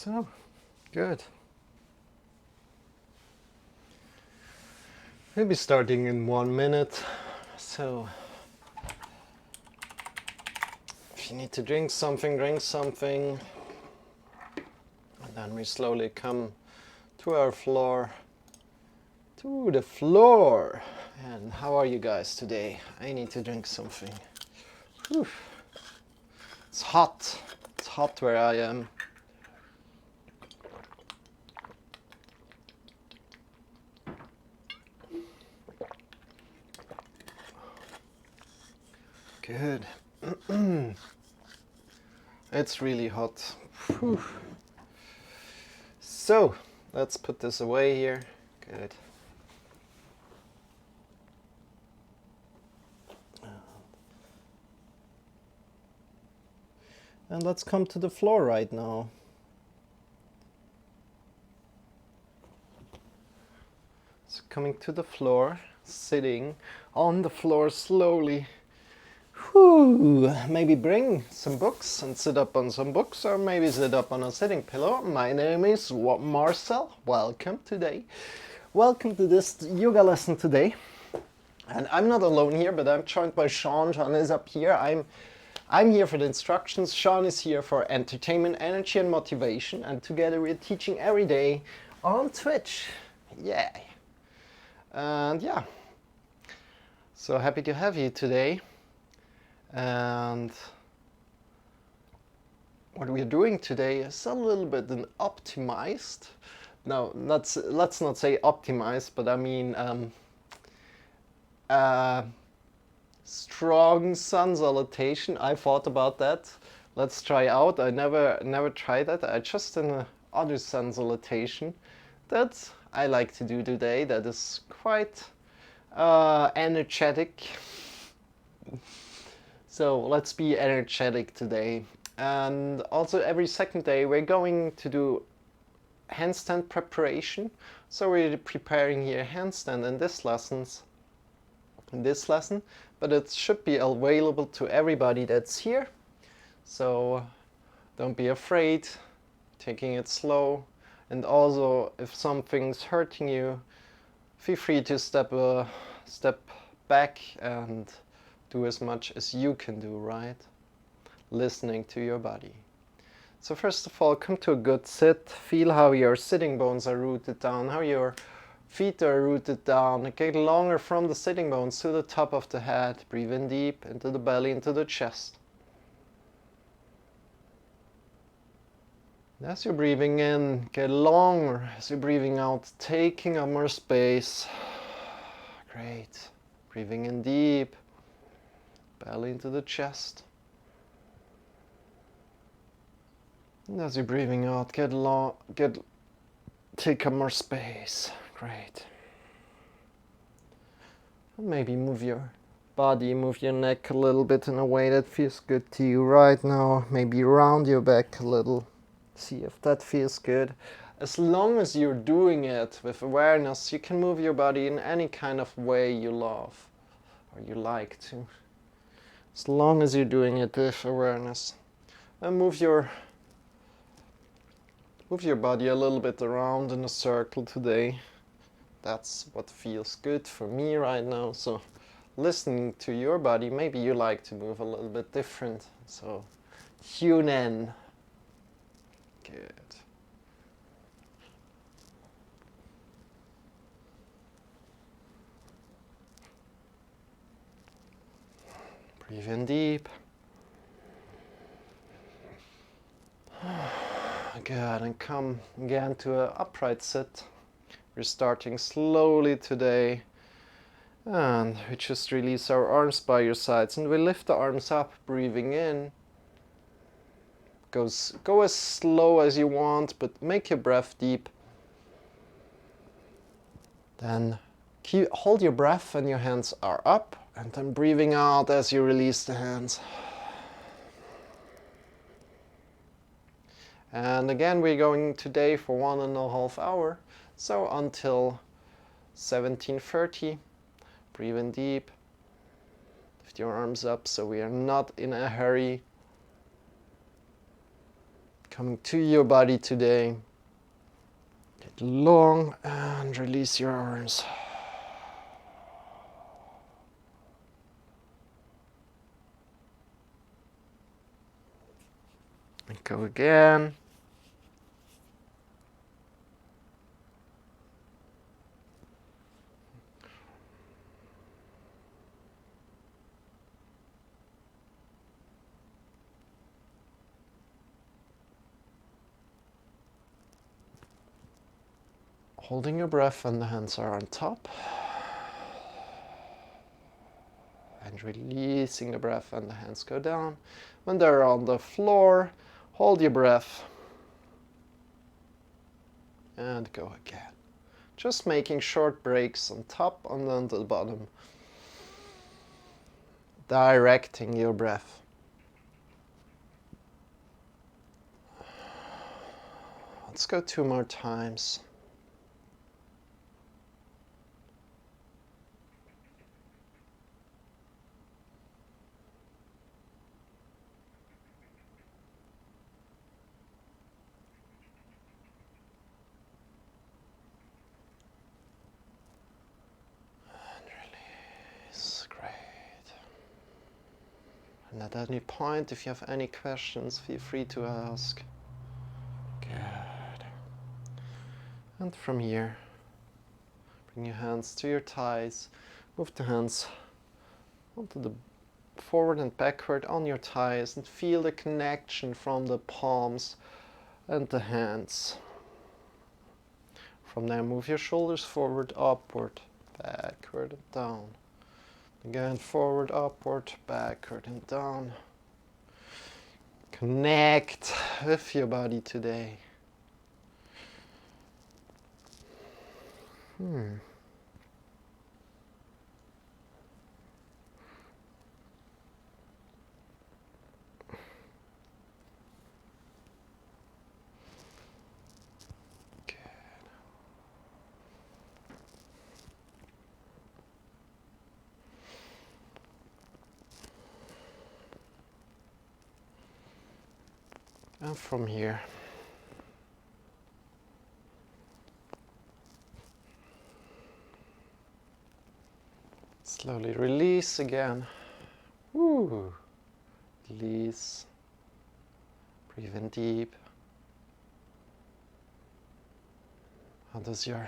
So, good. We'll be starting in 1 minute. So, if you need to drink something, drink something. And then we slowly come to our floor. To the floor. And how are you guys today? I need to drink something. Whew. It's hot. It's hot where I am. Good. It's really hot. Whew. So, let's put this away here. Good. And let's come to the floor right now. So coming to the floor, sitting on the floor slowly. Whew. Maybe bring some books and sit up on some books, or maybe sit up on a sitting pillow. My name is Marcel. Welcome today. Welcome to this yoga lesson today. And I'm not alone here, but I'm joined by Shawn. Shawn is up here. I'm here for the instructions. Shawn is here for entertainment, energy, and motivation. And together we're teaching every day on Twitch. Yay! And yeah, so happy to have you today. And what we're doing today is a little bit an optimized. No, let's not say optimized, but I mean strong sun salutation. I thought about that. Let's try out. I never tried that. I just in a other sun salutation that I like to do today. That is quite energetic. So let's be energetic today. And also every second day we're going to do handstand preparation. So we're preparing here handstand in this lesson, but it should be available to everybody that's here. So don't be afraid, taking it slow. And also if something's hurting you, feel free to step back and do as much as you can do, right? Listening to your body. So first of all, come to a good sit. Feel how your sitting bones are rooted down, how your feet are rooted down. Get longer from the sitting bones to the top of the head. Breathe in deep into the belly, into the chest. As you're breathing in, get longer. As you're breathing out, taking up more space. Great. Breathing in deep. Belly into the chest. And as you're breathing out, take up more space. Great. And maybe move your body, move your neck a little bit in a way that feels good to you right now. Maybe round your back a little. See if that feels good. As long as you're doing it with awareness, you can move your body in any kind of way you love or you like to. As long as you're doing it with awareness. And move your body a little bit around in a circle today. That's what feels good for me right now. So listening to your body, maybe you like to move a little bit different. So tune in. Good. Breathe in deep. Good, and come again to an upright sit. We're starting slowly today. And we just release our arms by your sides and we lift the arms up, breathing in. Go as slow as you want, but make your breath deep. Then hold your breath and your hands are up, and then breathing out as you release the hands. And again, we're going today for 1.5 hours, so until 17:30. Breathe in deep. Lift your arms up so we are not in a hurry. Coming to your body today. Get long and release your arms. And go again. Holding your breath when the hands are on top. And releasing the breath when the hands go down. When they're on the floor, hold your breath. And go again. Just making short breaks on top and on the bottom. Directing your breath. Let's go 2 more times. And at any point, if you have any questions, feel free to ask. Good. And from here, bring your hands to your thighs. Move the hands onto the forward and backward on your thighs and feel the connection from the palms and the hands. From there, move your shoulders forward, upward, backward, and down. Again, forward, upward, backward, and down. Connect with your body today. Good. And from here, slowly release again. Woo. Release. Breathe in deep. How does your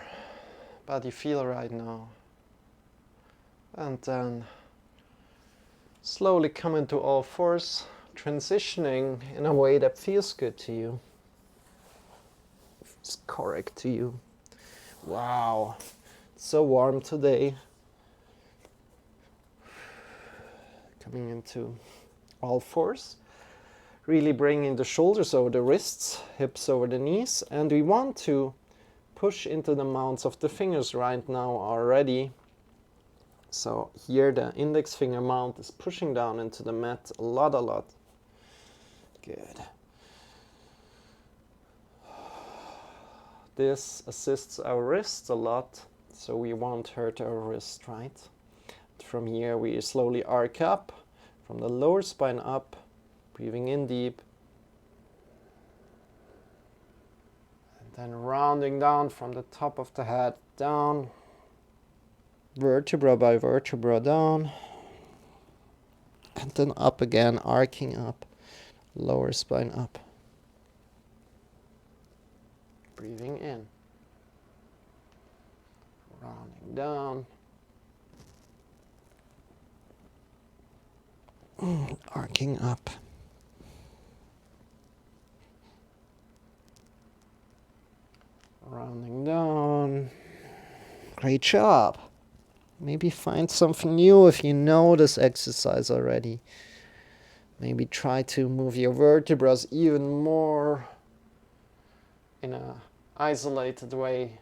body feel right now? And then slowly come into all fours, transitioning in a way that feels good to you. It's correct to you. Wow, it's so warm today. Coming into all fours, really bringing the shoulders over the wrists, hips over the knees, and we want to push into the mounts of the fingers right now already. So here the index finger mount is pushing down into the mat a lot. Good. This assists our wrists a lot, so we won't hurt our wrist, right? From here we slowly arc up, from the lower spine up, breathing in deep. And then rounding down from the top of the head down, vertebra by vertebra down. And then up again, arcing up, lower spine up. Breathing in, rounding down, arcing up. Rounding down. Great job. Maybe find something new if you know this exercise already. Maybe try to move your vertebrae even more in a isolated way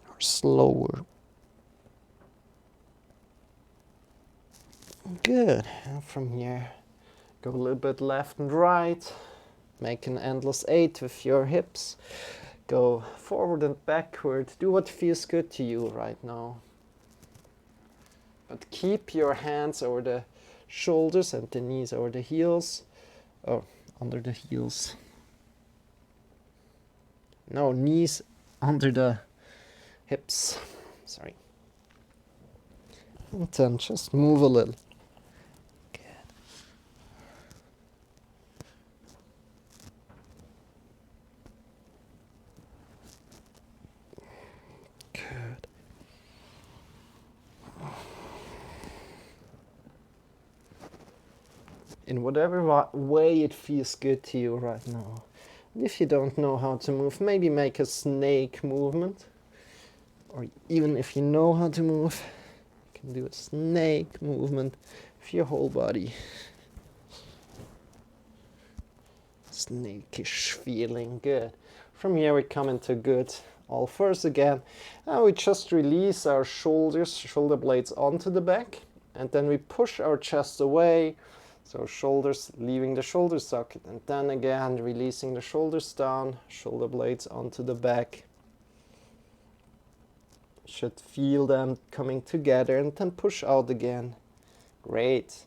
or slower. Good. And from here, go a little bit left and right. Make an endless 8 with your hips. Go forward and backward. Do what feels good to you right now. But keep your hands over the shoulders and the knees over the heels. Oh, under the heels. No, knees under the hips. Sorry. And then just move a little. Good. Good. In whatever way it feels good to you right now. If you don't know how to move, maybe make a snake movement. Or even if you know how to move, you can do a snake movement with your whole body. Snakish feeling, good. From here we come into good all fours again. And we just release our shoulders, shoulder blades onto the back. And then we push our chest away. So shoulders leaving the shoulder socket, and then again releasing the shoulders down, shoulder blades onto the back. Should feel them coming together and then push out again. Great.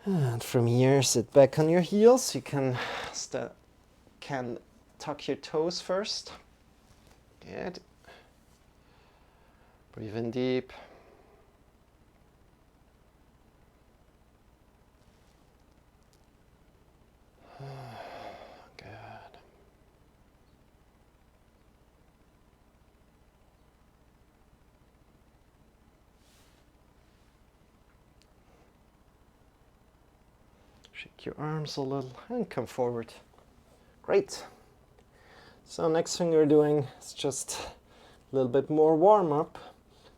And from here, sit back on your heels. You can tuck your toes first. Good. Breathe in deep. Good. Shake your arms a little and come forward. Great. So next thing we're doing is just a little bit more warm up.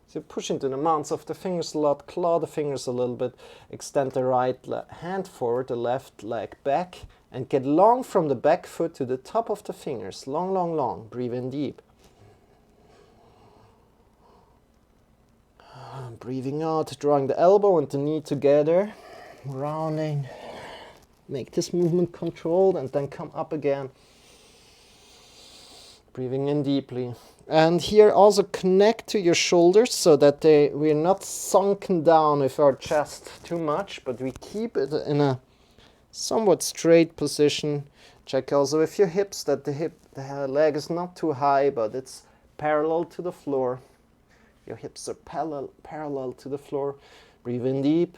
So push into the mounts of the fingers a lot, claw the fingers a little bit, extend the right hand forward, the left leg back, and get long from the back foot to the top of the fingers. Long, long, long. Breathe in deep. Breathing out, drawing the elbow and the knee together, rounding. Make this movement controlled and then come up again. Breathing in deeply. And here also connect to your shoulders so that we're not sunken down with our chest too much, but we keep it in a somewhat straight position. Check also with your hips that the leg is not too high, but it's parallel to the floor. Your hips are parallel to the floor. Breathe in deep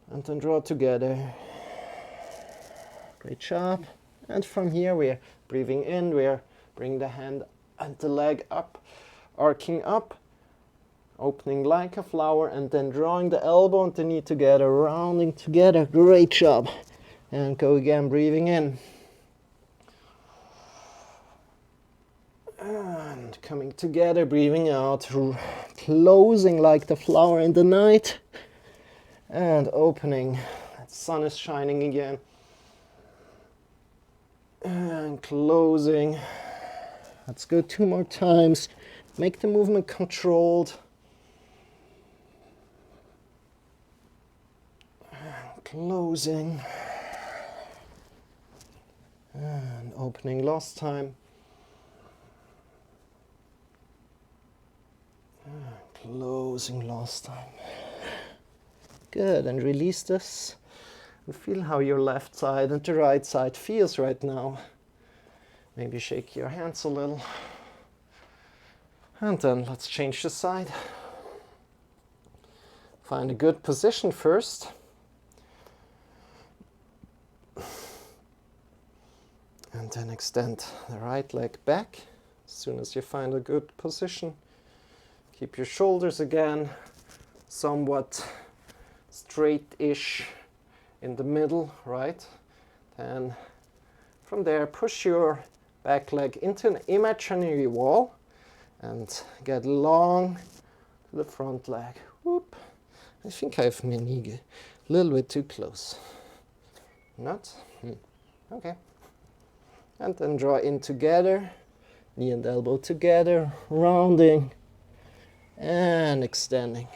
and then draw together. Great job. And from here we're breathing in, we're bring the hand and the leg up, arcing up, opening like a flower, and then drawing the elbow and the knee together, rounding together. Great job. And go again, breathing in. And coming together, breathing out, closing like the flower in the night, and opening. The sun is shining again. And closing. Let's go 2 more times. Make the movement controlled. And closing. And opening last time. And closing last time. Good, and release this. And feel how your left side and the right side feels right now. Maybe shake your hands a little. And then let's change the side. Find a good position first. And then extend the right leg back as soon as you find a good position. Keep your shoulders again somewhat straight-ish in the middle, right? Then from there, push your back leg into an imaginary wall and get long to the front leg. Whoop. I think I have my knee a little bit too close. Not? Okay. And then draw in together, knee and elbow together, rounding and extending.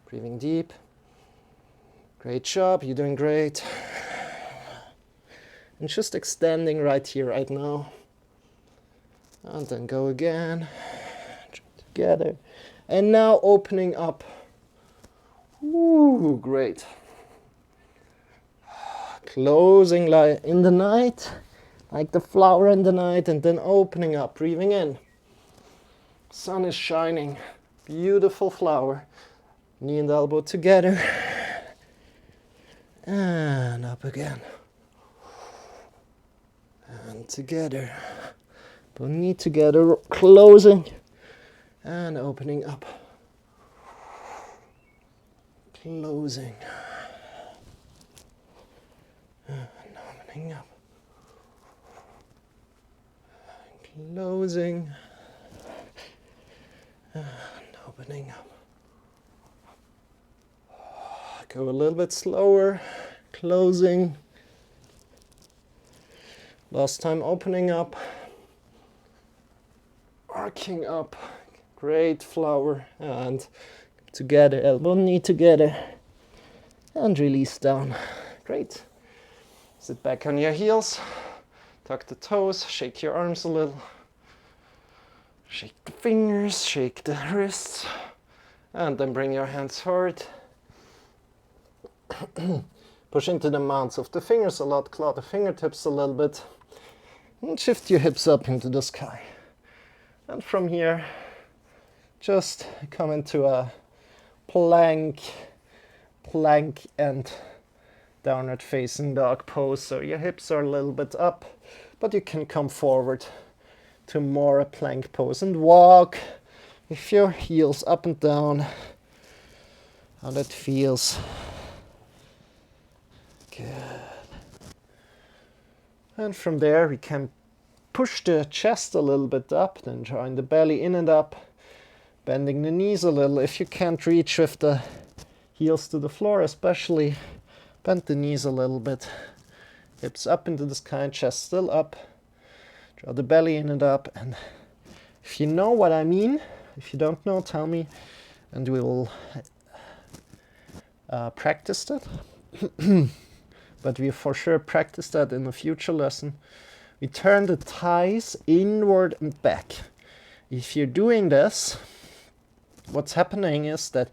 Breathing deep. Great job, you're doing great. And just extending right here, right now. And then go again. Together. And now opening up. Ooh, great. closing like in the night, like the flower in the night, and then opening up, breathing in. Sun is shining, beautiful flower. Knee and elbow together, and up again, and together, both knee together, closing, and opening up, closing, and opening up, closing, and opening up. Go a little bit slower, closing, last time opening up, arcing up, great flower, and together, elbow, knee together, and release down, great. Sit back on your heels, tuck the toes, shake your arms a little, shake the fingers, shake the wrists, and then bring your hands forward. Push into the mounts of the fingers a lot, claw the fingertips a little bit, and shift your hips up into the sky. And from here, just come into a plank and downward facing dog pose. So your hips are a little bit up, but you can come forward to more a plank pose and walk with your heels up and down. How that feels. Good. And from there we can push the chest a little bit up, then drawing the belly in and up, bending the knees a little. If you can't reach with the heels to the floor especially, bend the knees a little bit. Hips up into the sky, chest still up. Draw the belly in and up. And if you know what I mean, if you don't know, tell me, and we will practice that. But we for sure practice that in a future lesson. We turn the thighs inward and back. If you're doing this, what's happening is that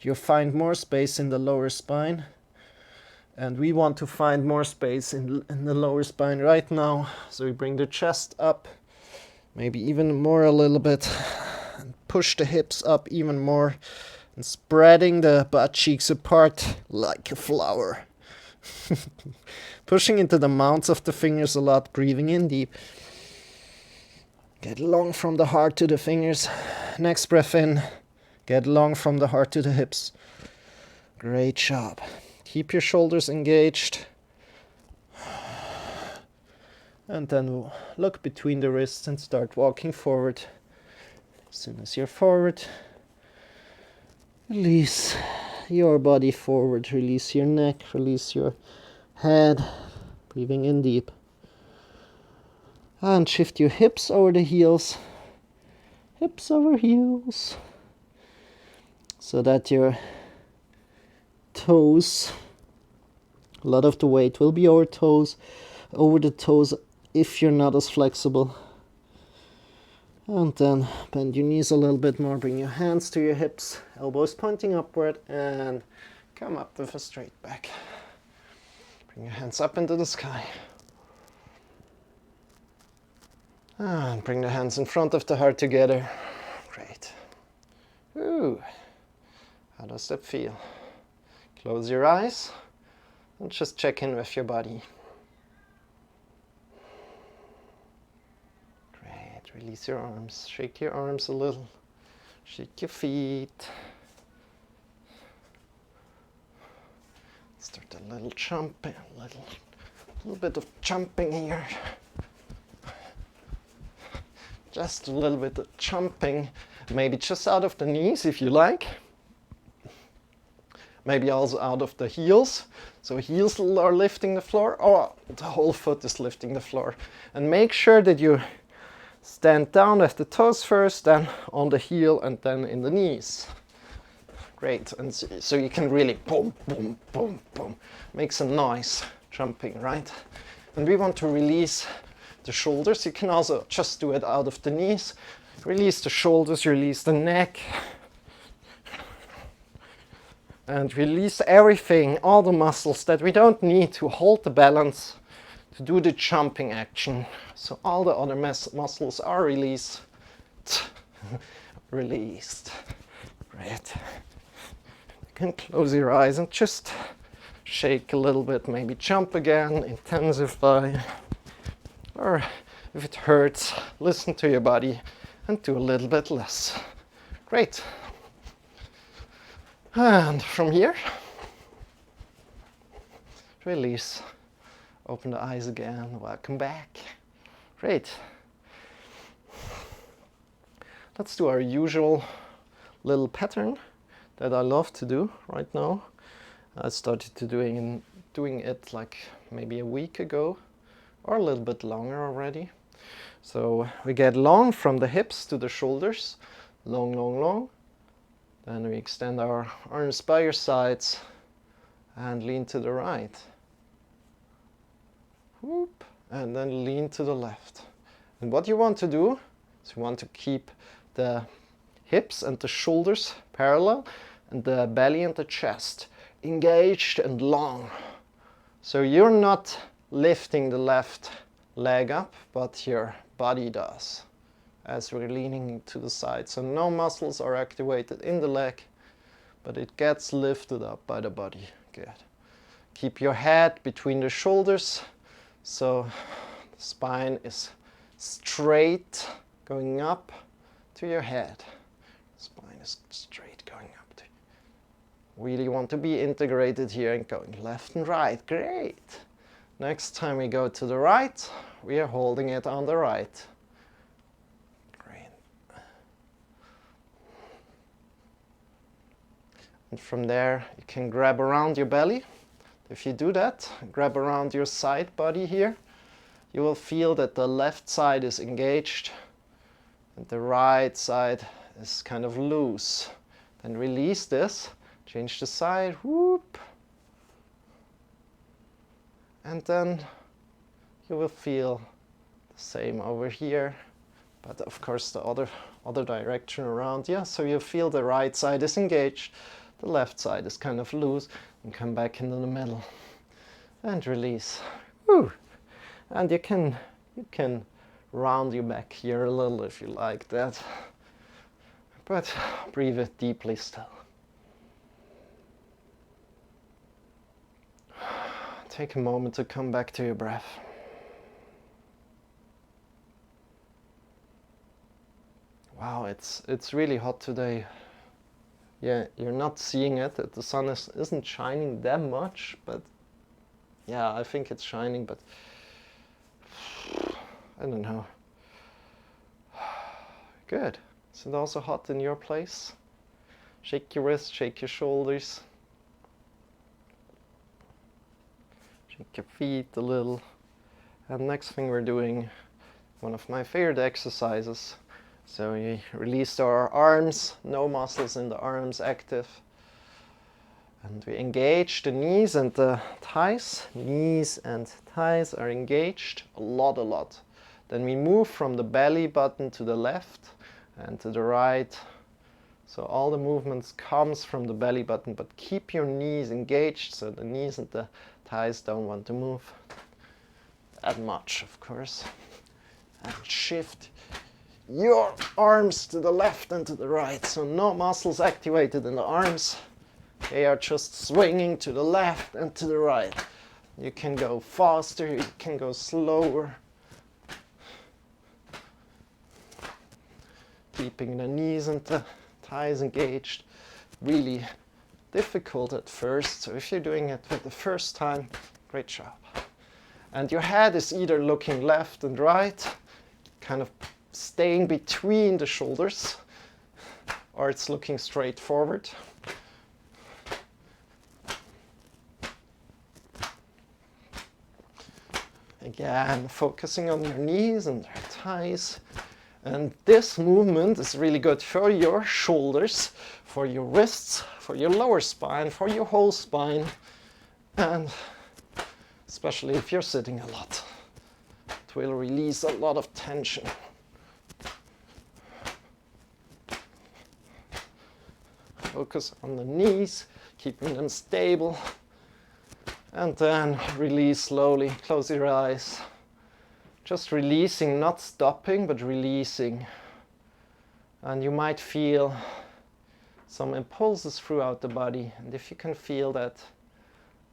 you find more space in the lower spine, and we want to find more space in the lower spine right now. So we bring the chest up, maybe even more a little bit, and push the hips up even more, and spreading the butt cheeks apart like a flower. Pushing into the mounts of the fingers a lot, breathing in deep. Get long from the heart to the fingers. Next breath in, get long from the heart to the hips. Great job. Keep your shoulders engaged. And then look between the wrists and start walking forward. As soon as you're forward, release your body forward, release your neck, release your head, breathing in deep. And shift your hips over the heels, hips over heels, so that your toes, a lot of the weight will be over the toes if you're not as flexible. And then bend your knees a little bit more, bring your hands to your hips, elbows pointing upward, and come up with a straight back. Bring your hands up into the sky. And bring the hands in front of the heart together. Great. Ooh, how does that feel? Close your eyes and just check in with your body. Release your arms, shake your arms a little, shake your feet. Start a little jumping, a little bit of jumping here. Just a little bit of jumping, maybe just out of the knees if you like. Maybe also out of the heels. So heels are lifting the floor, or the whole foot is lifting the floor. And make sure that you stand down with the toes first, then on the heel, and then in the knees. Great, and so you can really boom, boom, boom, boom. Make some noise jumping, right? And we want to release the shoulders. You can also just do it out of the knees. Release the shoulders, release the neck. And release everything, all the muscles that we don't need to hold the balance, to do the jumping action. So all the other muscles are released. Released. Great. You can close your eyes and just shake a little bit, maybe jump again, intensify. Or if it hurts, listen to your body and do a little bit less. Great. And from here, release. Open the eyes again. Welcome back. Great. Let's do our usual little pattern that I love to do right now. I started to doing it like maybe a week ago or a little bit longer already. So we get long from the hips to the shoulders. Long, long, long. Then we extend our arms by your sides and lean to the right. Whoop. And then lean to the left. And what you want to do is you want to keep the hips and the shoulders parallel and the belly and the chest engaged and long. So you're not lifting the left leg up, but your body does as we're leaning to the side. So no muscles are activated in the leg, but it gets lifted up by the body. Good. Keep your head between the shoulders, so the spine is straight going up to your head. Spine is straight going up to you. Really want to be integrated here and going left and right. Great. Next time we go to the right, we are holding it on the right. And from there, you can grab around your belly. If you do that, grab around your side body here, you will feel that the left side is engaged and the right side is kind of loose. Then release this, change the side, whoop. And then you will feel the same over here, but of course the other direction around. Yeah, so you feel the right side is engaged. The left side is kind of loose, and come back into the middle and release. Woo. And you can round your back here a little if you like that, but breathe it deeply still. Take a moment to come back to your breath. Wow, it's really hot today. Yeah, you're not seeing it. The sun isn't shining that much, but yeah, I think it's shining, but I don't know. Good. Is it also hot in your place? Shake your wrists, shake your shoulders. Shake your feet a little. And next thing we're doing, one of my favorite exercises. So we released our arms, no muscles in the arms active. And we engage the knees and the thighs. Knees and thighs are engaged a lot. Then we move from the belly button to the left and to the right. So all the movements comes from the belly button, but keep your knees engaged so the knees and the thighs don't want to move that much, of course. And shift your arms to the left and to the right. So no muscles activated in the arms. They are just swinging to the left and to the right. You can go faster, you can go slower. Keeping the knees and the thighs engaged. Really difficult at first. So if you're doing it for the first time, great job. And your head is either looking left and right, kind of staying between the shoulders, or it's looking straight forward. Again, focusing on your knees and your thighs. And this movement is really good for your shoulders, for your wrists, for your lower spine, for your whole spine, and especially if you're sitting a lot. It will release a lot of tension. Focus on the knees, keeping them stable. And then release slowly. Close your eyes. Just releasing, not stopping, but releasing. And you might feel some impulses throughout the body. And if you can feel that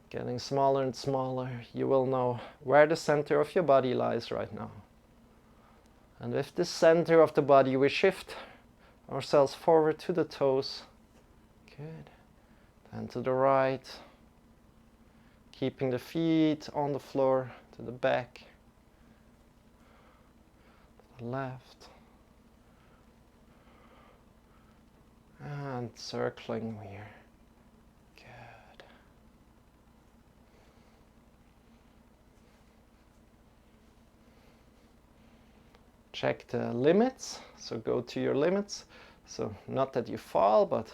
getting smaller and smaller, you will know where the center of your body lies right now. And with the center of the body, we shift ourselves forward to the toes. Good. Then to the right. Keeping the feet on the floor, to the back. To the left. And circling here. Good. Check the limits. So go to your limits. So not that you fall, but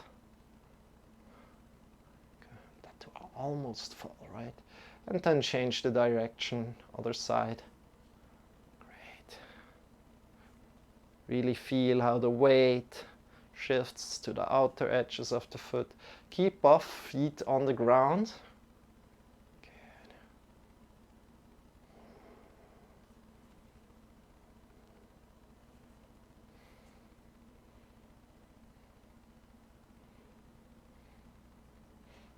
that to almost fall, right? And then change the direction, other side. Great. Really feel how the weight shifts to the outer edges of the foot. Keep both feet on the ground. Good.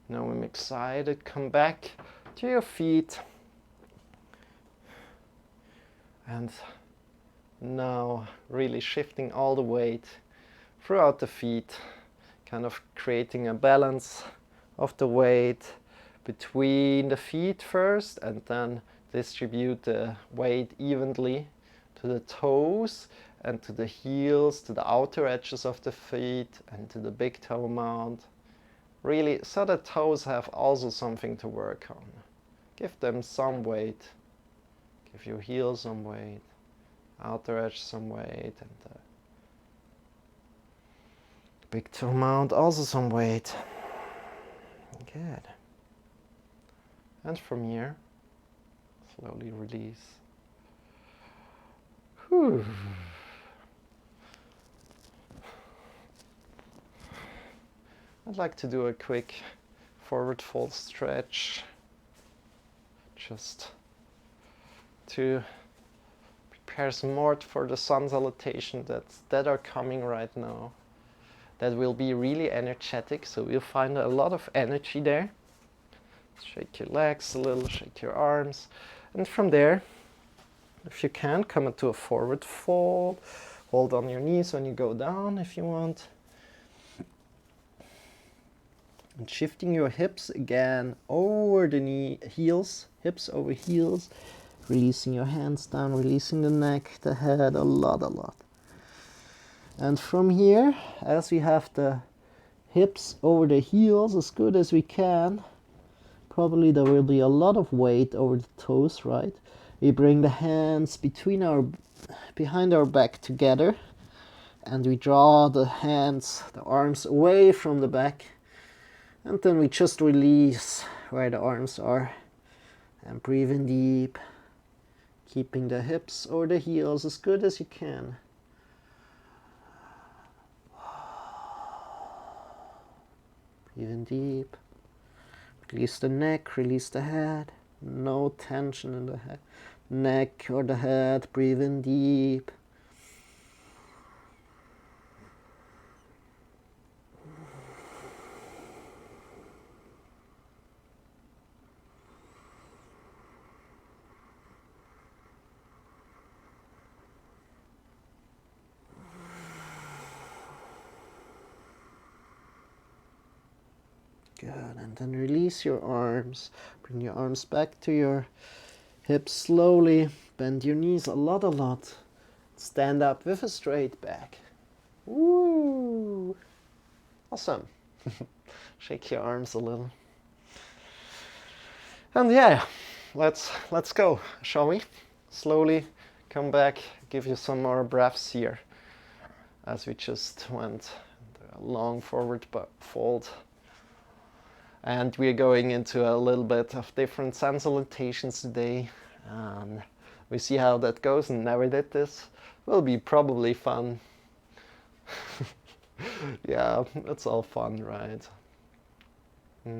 Now I'm excited. Come back to your feet. And now really shifting all the weight throughout the feet, kind of creating a balance of the weight between the feet first, and then distribute the weight evenly to the toes and to the heels, to the outer edges of the feet and to the big toe mound. Really, so the toes have also something to work on. Give them some weight. Give your heels some weight, outer edge some weight, and the big toe mound also some weight. Good. And from here, slowly release. Whew. I'd like to do a quick forward fold stretch, just to prepare some more for the sun salutation that are coming right now. That will be really energetic, so you'll find a lot of energy there. Shake your legs a little, shake your arms, and from there, if you can, come into a forward fold. Hold on your knees when you go down if you want. And shifting your hips again over the heels, hips over heels, releasing your hands down, releasing the neck, the head, a lot. And from here, as we have the hips over the heels as good as we can, probably there will be a lot of weight over the toes, right? We bring the hands behind our back together, and we draw the arms away from the back, and then we just release where the arms are, and breathe in deep, keeping the hips over the heels as good as you can. Breathe in deep. Release the neck, release the head. No tension in the neck or the head. Breathe in deep. Good, and then release your arms. Bring your arms back to your hips slowly. Bend your knees a lot. Stand up with a straight back. Woo! Awesome. Shake your arms a little. And yeah, let's go, shall we? Slowly come back, give you some more breaths here, as we just went a long forward fold. And we're going into a little bit of different sun salutations today. We see how that goes, and never did this. Will be probably fun. Yeah, it's all fun, right? Yeah.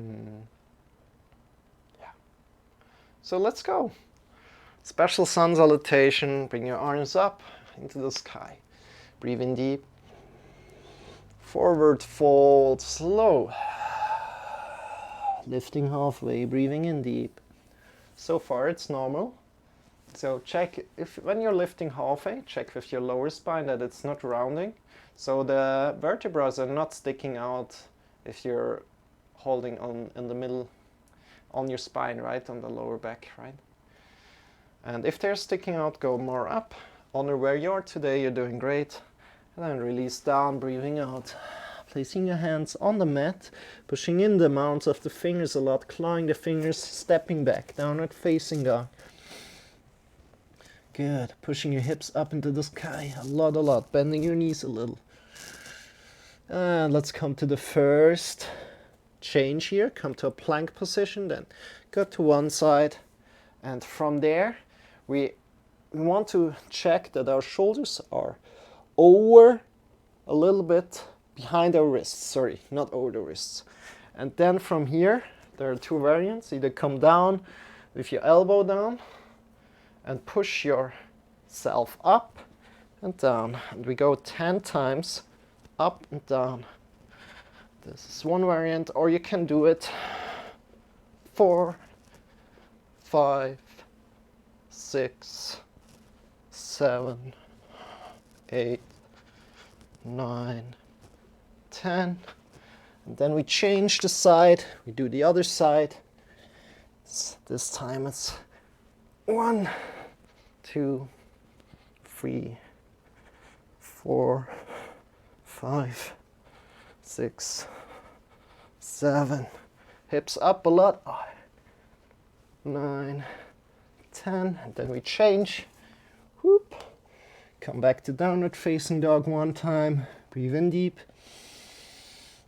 So let's go. Special sun salutation. Bring your arms up into the sky. Breathe in deep. Forward fold, slow. Lifting halfway, breathing in deep. So far it's normal. So check if when you're lifting halfway, check with your lower spine that it's not rounding. So the vertebrae are not sticking out if you're holding on in the middle on your spine, right? On the lower back, right? And if they're sticking out, go more up. Honor where you are today, you're doing great. And then release down, breathing out. Placing your hands on the mat, pushing in the mounts of the fingers a lot, clawing the fingers, stepping back, downward facing dog. Good. Pushing your hips up into the sky a lot, bending your knees a little. And let's come to the first change here. Come to a plank position, then go to one side. And from there, we want to check that our shoulders are over a little bit behind our wrists. Sorry, not over the wrists. And then from here, there are two variants. Either come down with your elbow down and push yourself up and down. And we go 10 times up and down. This is one variant, or you can do it 4, 5, 6, 7, 8, 9, 10. And then we change the side. We do the other side. This time it's 1, 2, 3, 4, 5, 6, 7. Hips up a lot. 9, 10. And then we change. Whoop. Come back to downward facing dog one time. Breathe in deep.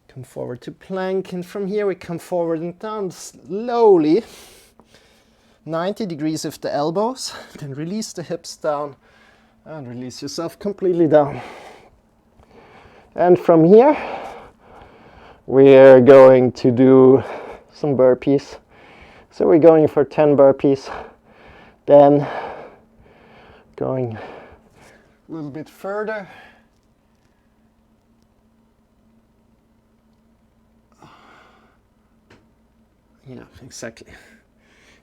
Come forward to plank. And from here we come forward and down slowly. 90 degrees with the elbows. Then release the hips down. And release yourself completely down. And from here, we're going to do some burpees. So we're going for 10 burpees. Then going a little bit further. Yeah, exactly.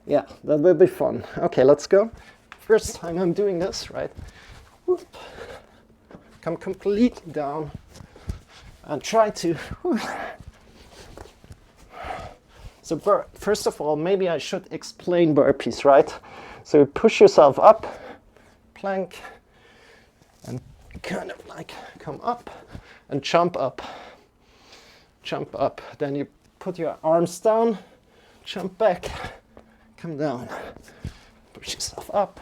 Yeah, that will be fun. Okay, let's go. First time I'm doing this, right? Whoop. Come completely down and try to. Whoop. So first of all, maybe I should explain burpees, right? So you push yourself up, plank, and kind of like come up and jump up. Jump up. Then you put your arms down, jump back, come down, push yourself up,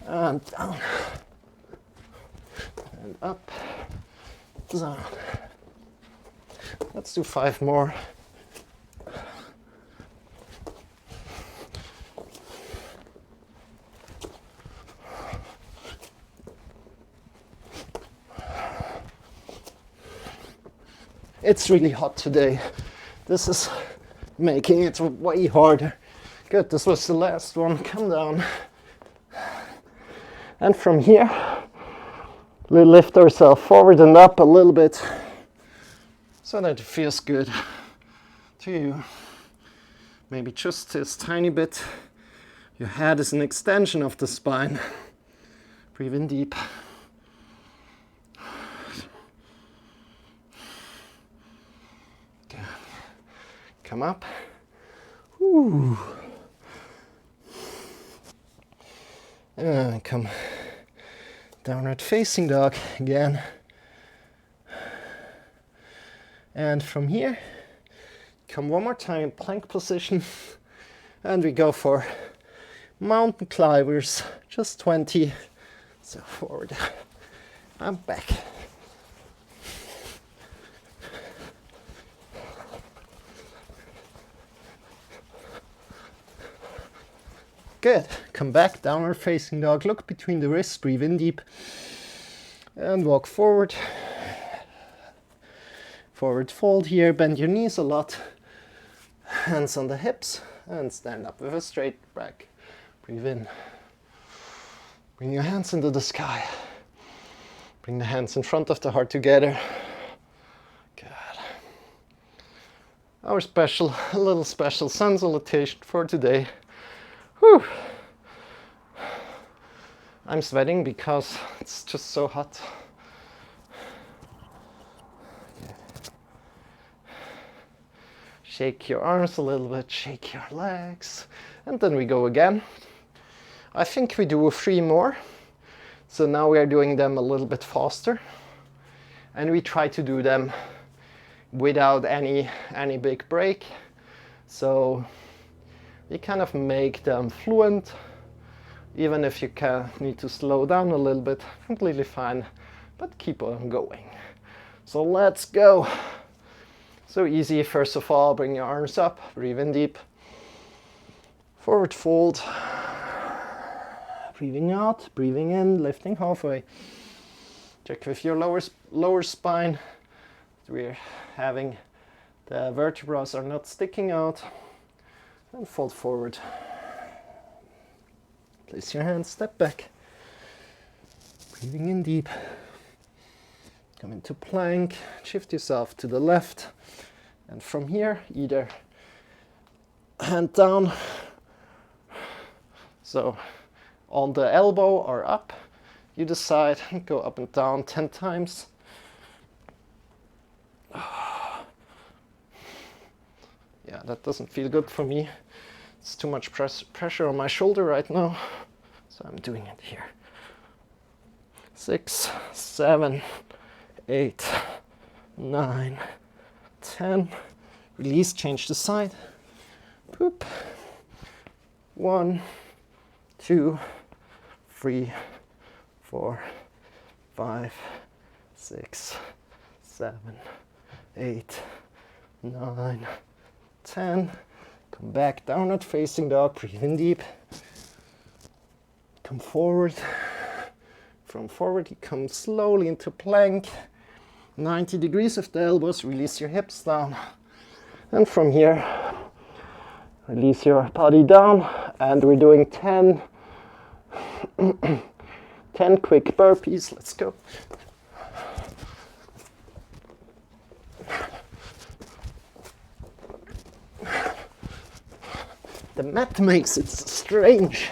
and down, and up, down. Let's do 5 more. It's really hot today. This is making it way harder. Good, this was the last one. Come down. And from here, we lift ourselves forward and up a little bit so that it feels good to you. Maybe just this tiny bit. Your head is an extension of the spine. Breathe in deep. Good. Come up. Ooh. And come downward facing dog again. And from here, come one more time in plank position. And we go for mountain climbers, just 20. So forward and back. Good. Come back, downward facing dog. Look between the wrists, breathe in deep. And walk forward. Forward fold here, bend your knees a lot. Hands on the hips and stand up with a straight back. Breathe in. Bring your hands into the sky. Bring the hands in front of the heart together. Good. Our a little special sun salutation for today. Whew. I'm sweating because it's just so hot. Shake your arms a little bit, shake your legs, and then we go again. I think we do 3 more. So now we are doing them a little bit faster. And we try to do them without any big break. So we kind of make them fluent. Even if you need to slow down a little bit, completely fine, but keep on going. So let's go. So easy. First of all, bring your arms up, breathe in deep. Forward fold. Breathing out, breathing in, lifting halfway. Check with your lower spine. We're having the vertebrae are not sticking out. And fold forward. Place your hands, step back. Breathing in deep. Come into plank, shift yourself to the left. And from here, either hand down. So on the elbow or up, you decide, go up and down 10 times. Yeah, that doesn't feel good for me. It's too much pressure on my shoulder right now, so I'm doing it here. 6, 7, 8, 9, 10. Release, change the side. Boop. 1, 2, 3, 4, 5, 6, 7, 8, 9, 10. Come back, downward facing dog, breathe in deep. Come forward. From forward, you come slowly into plank. 90 degrees with the elbows, release your hips down. And from here, release your body down. And we're doing 10 quick burpees. Let's go. The mat makes it strange.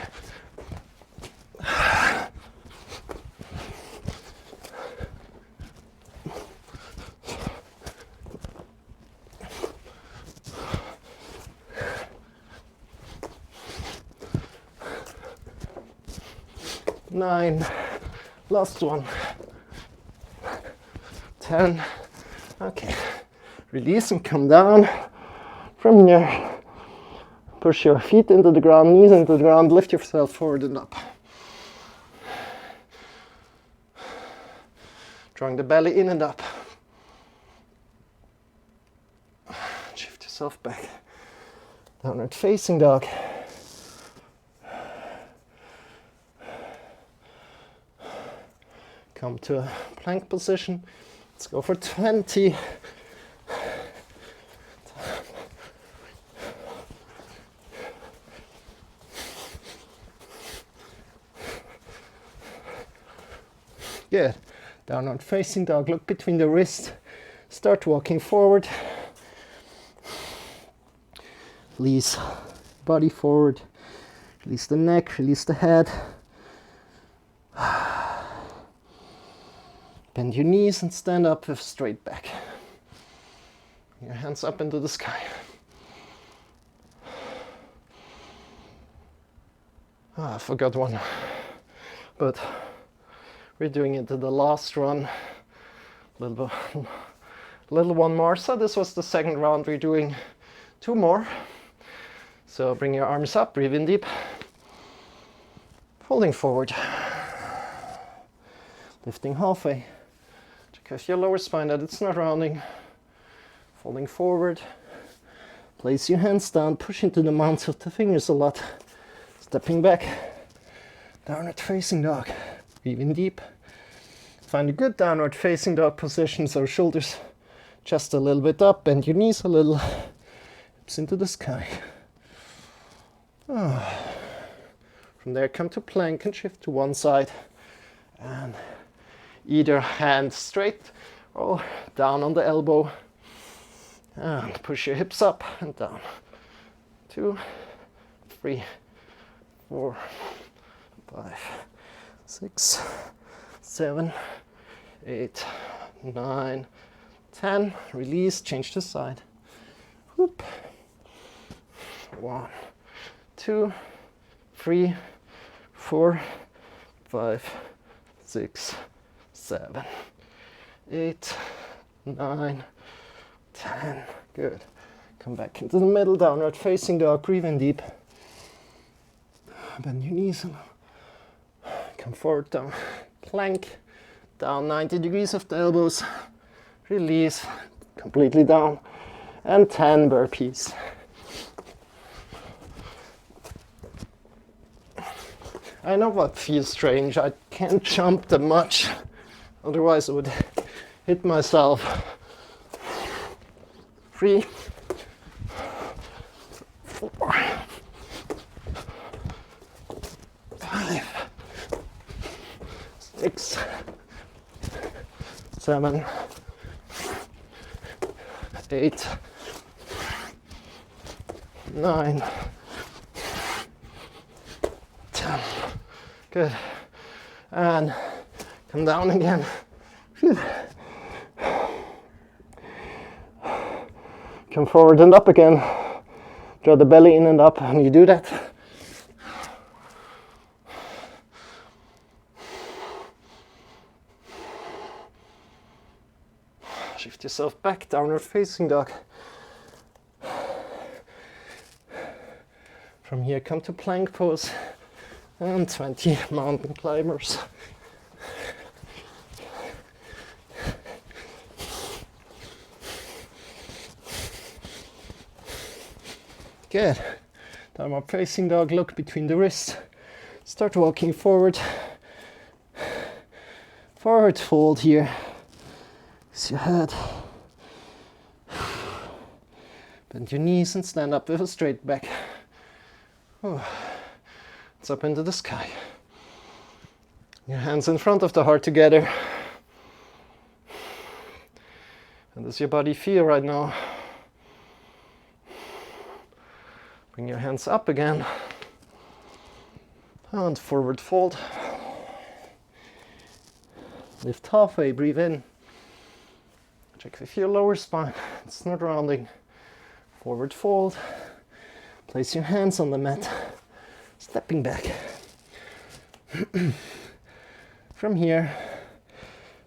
Nine, last one. 10. Okay, release and come down. From here, push your feet into the ground, knees into the ground, lift yourself forward and up. Drawing the belly in and up. Shift yourself back. Downward facing dog. Come to a plank position. Let's go for 20. Good. Downward facing dog. Look between the wrists. Start walking forward. Release body forward. Release the neck. Release the head. Bend your knees and stand up with straight back. Your hands up into the sky. I forgot one. But we're doing it to the last run. Little one more. So this was the second round. We're doing 2 more. So bring your arms up, breathe in deep. Folding forward. Lifting halfway. Check with your lower spine that it's not rounding. Folding forward. Place your hands down, push into the mounts of the fingers a lot. Stepping back. Downward facing dog. Breathe in deep. Find a good downward facing dog position so shoulders chest a little bit up, bend your knees a little, hips into the sky. From there, come to plank and shift to one side, and either hand straight or down on the elbow, and push your hips up and down. 2, 3, 4, 5, 6, 7, 8, 9, 10. Release, change the side. Whoop. 1, 2, 3, 4, 5, 6, 7, 8, 9, 10. Good. Come back into the middle, downward facing dog. Breathe in deep. Bend your knees. Come forward, down. Plank. Down 90 degrees of the elbows. Release. Completely down. And 10 burpees. I know what feels strange. I can't jump that much. Otherwise I would hit myself. 3, 4, 5, 6, 7, 8, 9, 10. Good. And come down again. Come forward and up again. Draw the belly in and up, and you do that. Shift yourself back, downward facing dog. From here, come to plank pose and 20 mountain climbers. Good. Downward facing dog, look between the wrists. Start walking forward. Forward fold here. Use your head. Bend your knees and stand up with a straight back. It's up into the sky. Your hands in front of the heart together. How does your body feel right now? Bring your hands up again. And forward fold. Lift halfway, breathe in. Check with your lower spine. It's not rounding. Forward fold. Place your hands on the mat. Stepping back. From here,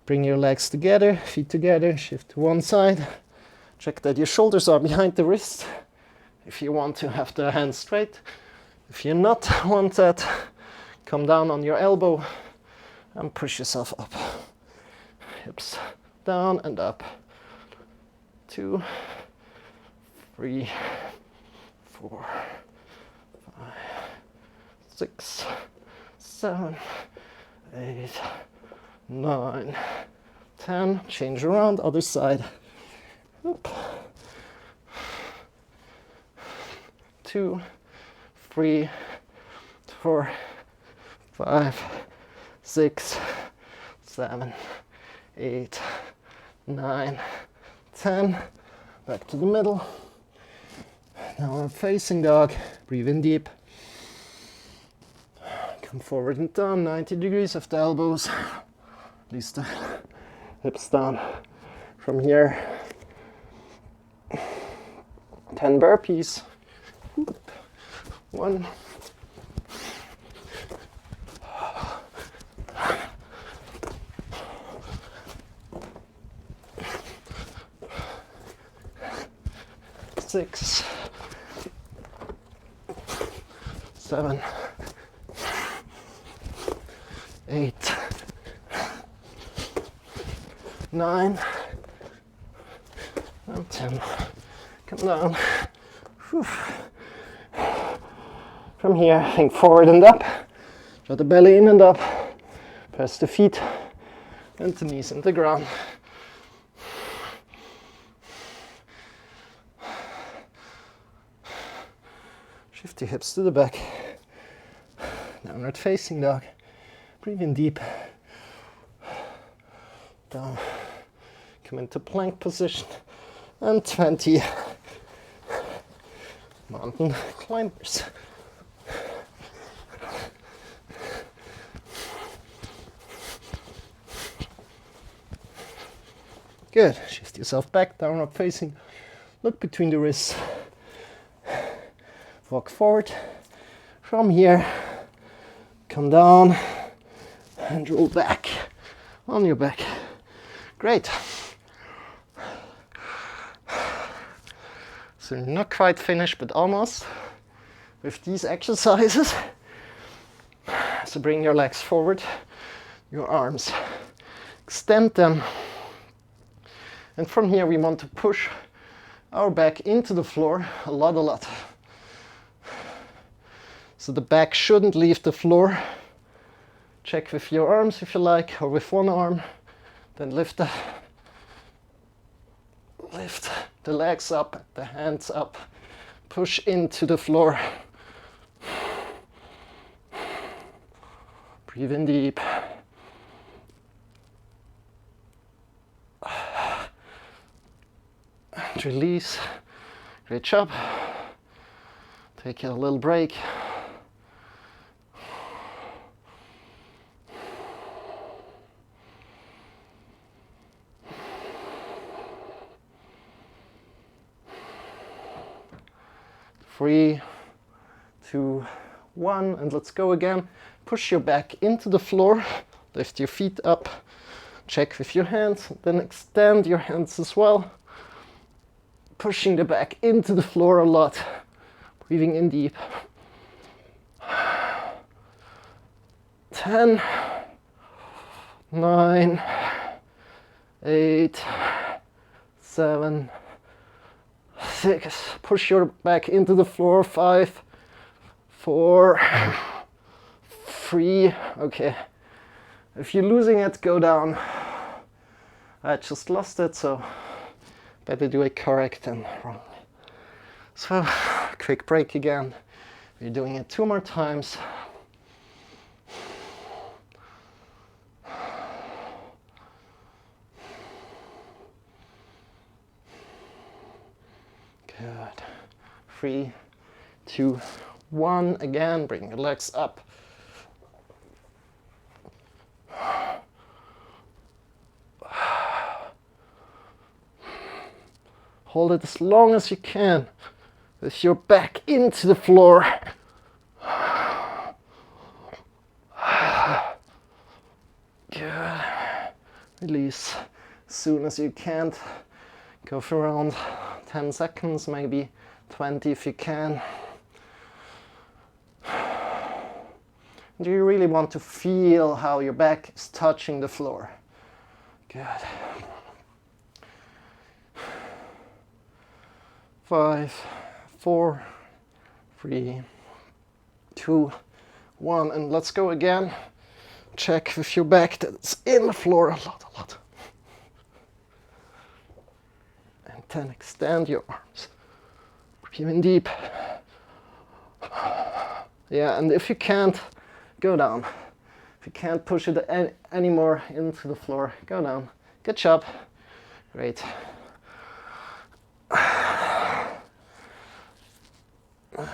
bring your legs together, feet together, shift to one side. Check that your shoulders are behind the wrist. If you want to have the hands straight. If you not want that, come down on your elbow and push yourself up. Hips down and up. 2, 3, 4, 5, 6, 7, 8, 9, 10. Change around, other side. Oop. 2, 3, 4, 5, 6, 7, 8, 9, 10. Back to the middle. Now I'm facing dog. Breathe in deep. Come forward and down, 90 degrees of the elbows. Release the hips down. From here, 10 burpees. 1, 6, 7, 8, 9, and 10. Come down. Whew. From here, think forward and up. Draw the belly in and up. Press the feet and the knees into the ground. Shift your hips to the back. Downward facing dog. Breathe in deep. Down. Come into plank position. And 20 mountain climbers. Good. Shift yourself back, downward facing. Look between the wrists. Walk forward. From here, come down and roll back on your back. Great. So you're not quite finished, but almost with these exercises. So bring your legs forward, your arms, extend them. And from here we want to push our back into the floor a lot. So the back shouldn't leave the floor. Check with your arms if you like, or with one arm. Then lift the legs up, the hands up. Push into the floor. Breathe in deep. And release. Great job. Take a little break. Three, 2, 1, and let's go again. Push your back into the floor, lift your feet up, check with your hands, then extend your hands as well. Pushing the back into the floor a lot, breathing in deep. 10, 9, 8, 7, 6, push your back into the floor, 5, 4, 3, okay. If you're losing it, go down. I just lost it, so better do it correct than wrong. So, quick break again. We're doing it 2 more times. Good. 3, 2, 1. Again, bring your legs up. Hold it as long as you can with your back into the floor. Good. Release as soon as you can. Go for around 10 seconds, maybe 20 if you can. Do you really want to feel how your back is touching the floor? Good. 5, 4, 3, 2, 1, and let's go again. Check with your back that it's in the floor a lot. And then extend your arms. Breathe in deep. Yeah, and if you can't, go down. If you can't push it anymore into the floor, go down. Good job. Great. Good.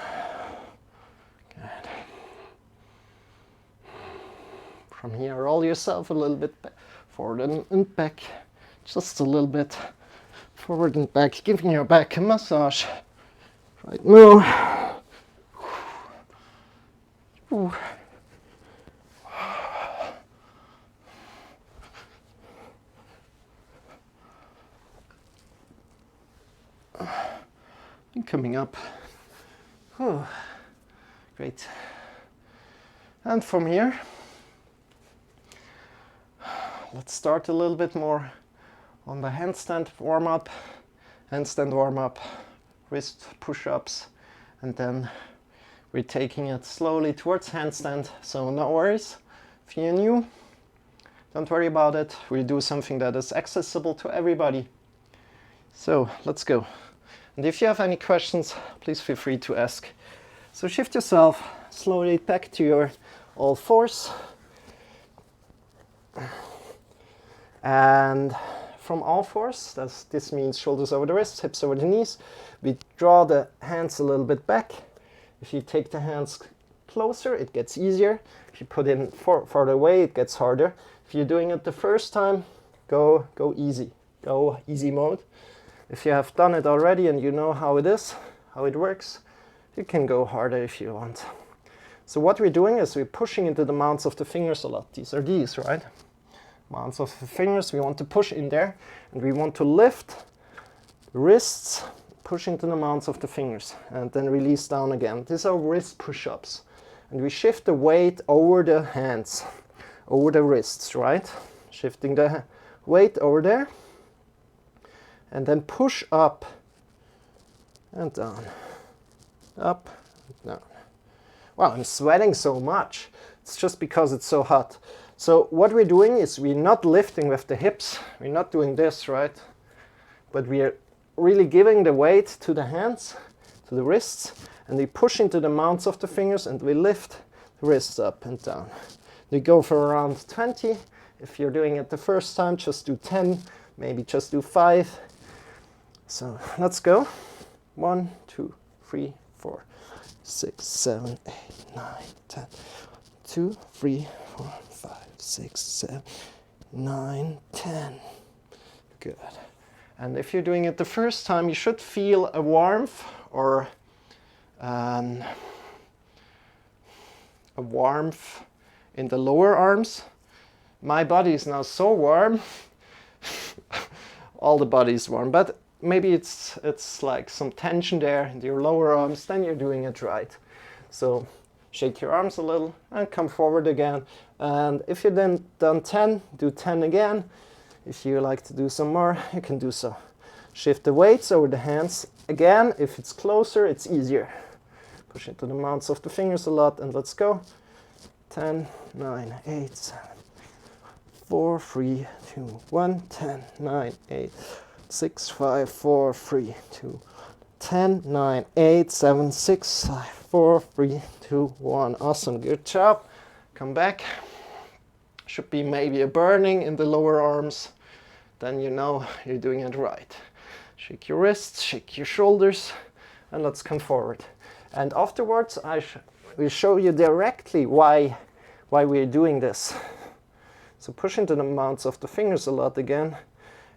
From here, roll yourself a little bit forward and back. Just a little bit forward and back, giving your back a massage. Right now. Ooh. And coming up. Oh, great. And from here, let's start a little bit more on the handstand warm-up. Handstand warm-up, wrist push-ups, and then we're taking it slowly towards handstand. So no worries. If you're new, don't worry about it. We do something that is accessible to everybody. So let's go. And if you have any questions, please feel free to ask So shift yourself slowly back to your all fours. And from all fours, this means shoulders over the wrists, hips over the knees. We draw the hands a little bit back. If you take the hands closer, it gets easier. If you put in farther away, it gets harder. If you're doing it the first time, go easy. Go easy mode. If you have done it already and you know how it is, how it works, you can go harder if you want. So what we're doing is we're pushing into the mounts of the fingers a lot. These are these, right? Mounts of the fingers, we want to push in there, and we want to lift the wrists, push into the mounts of the fingers, and then release down again. These are wrist push-ups. And we shift the weight over the hands, over the wrists, right? Shifting the weight over there, and then push up and down, up and down. Wow, I'm sweating so much. It's just because it's so hot. So what we're doing is we're not lifting with the hips. We're not doing this, right? But we're really giving the weight to the hands, to the wrists, and we push into the mounts of the fingers and we lift the wrists up and down. We go for around 20. If you're doing it the first time, just do 10, maybe just do 5. So let's go. 1, 2, 3, 4, 6, 7, 8, 9, 10. 2, 3, 4, 5, 6, 7, 9, 10. Good. And if you're doing it the first time, you should feel a warmth or a warmth in the lower arms. My body is now so warm. All the body is warm, but maybe it's like some tension there in your lower arms, then you're doing it right. So shake your arms a little and come forward again. And if you've then done 10, do 10 again. If you like to do some more, you can do so. Shift the weights over the hands. Again, if it's closer, it's easier. Push into the mounts of the fingers a lot, and let's go. 10, 9, 8, 7, 4, 3, 2, 1, 10, 9, 8, 6, 5, 4, 3, 2, 10, 9, 8, 7, 6, 5, 4, 3, 2, 1. Awesome, good job. Come back. Should be maybe a burning in the lower arms. Then you know you're doing it right. Shake your wrists, shake your shoulders, and let's come forward. And afterwards, I will show you directly why we're doing this. So push into the mounts of the fingers a lot again,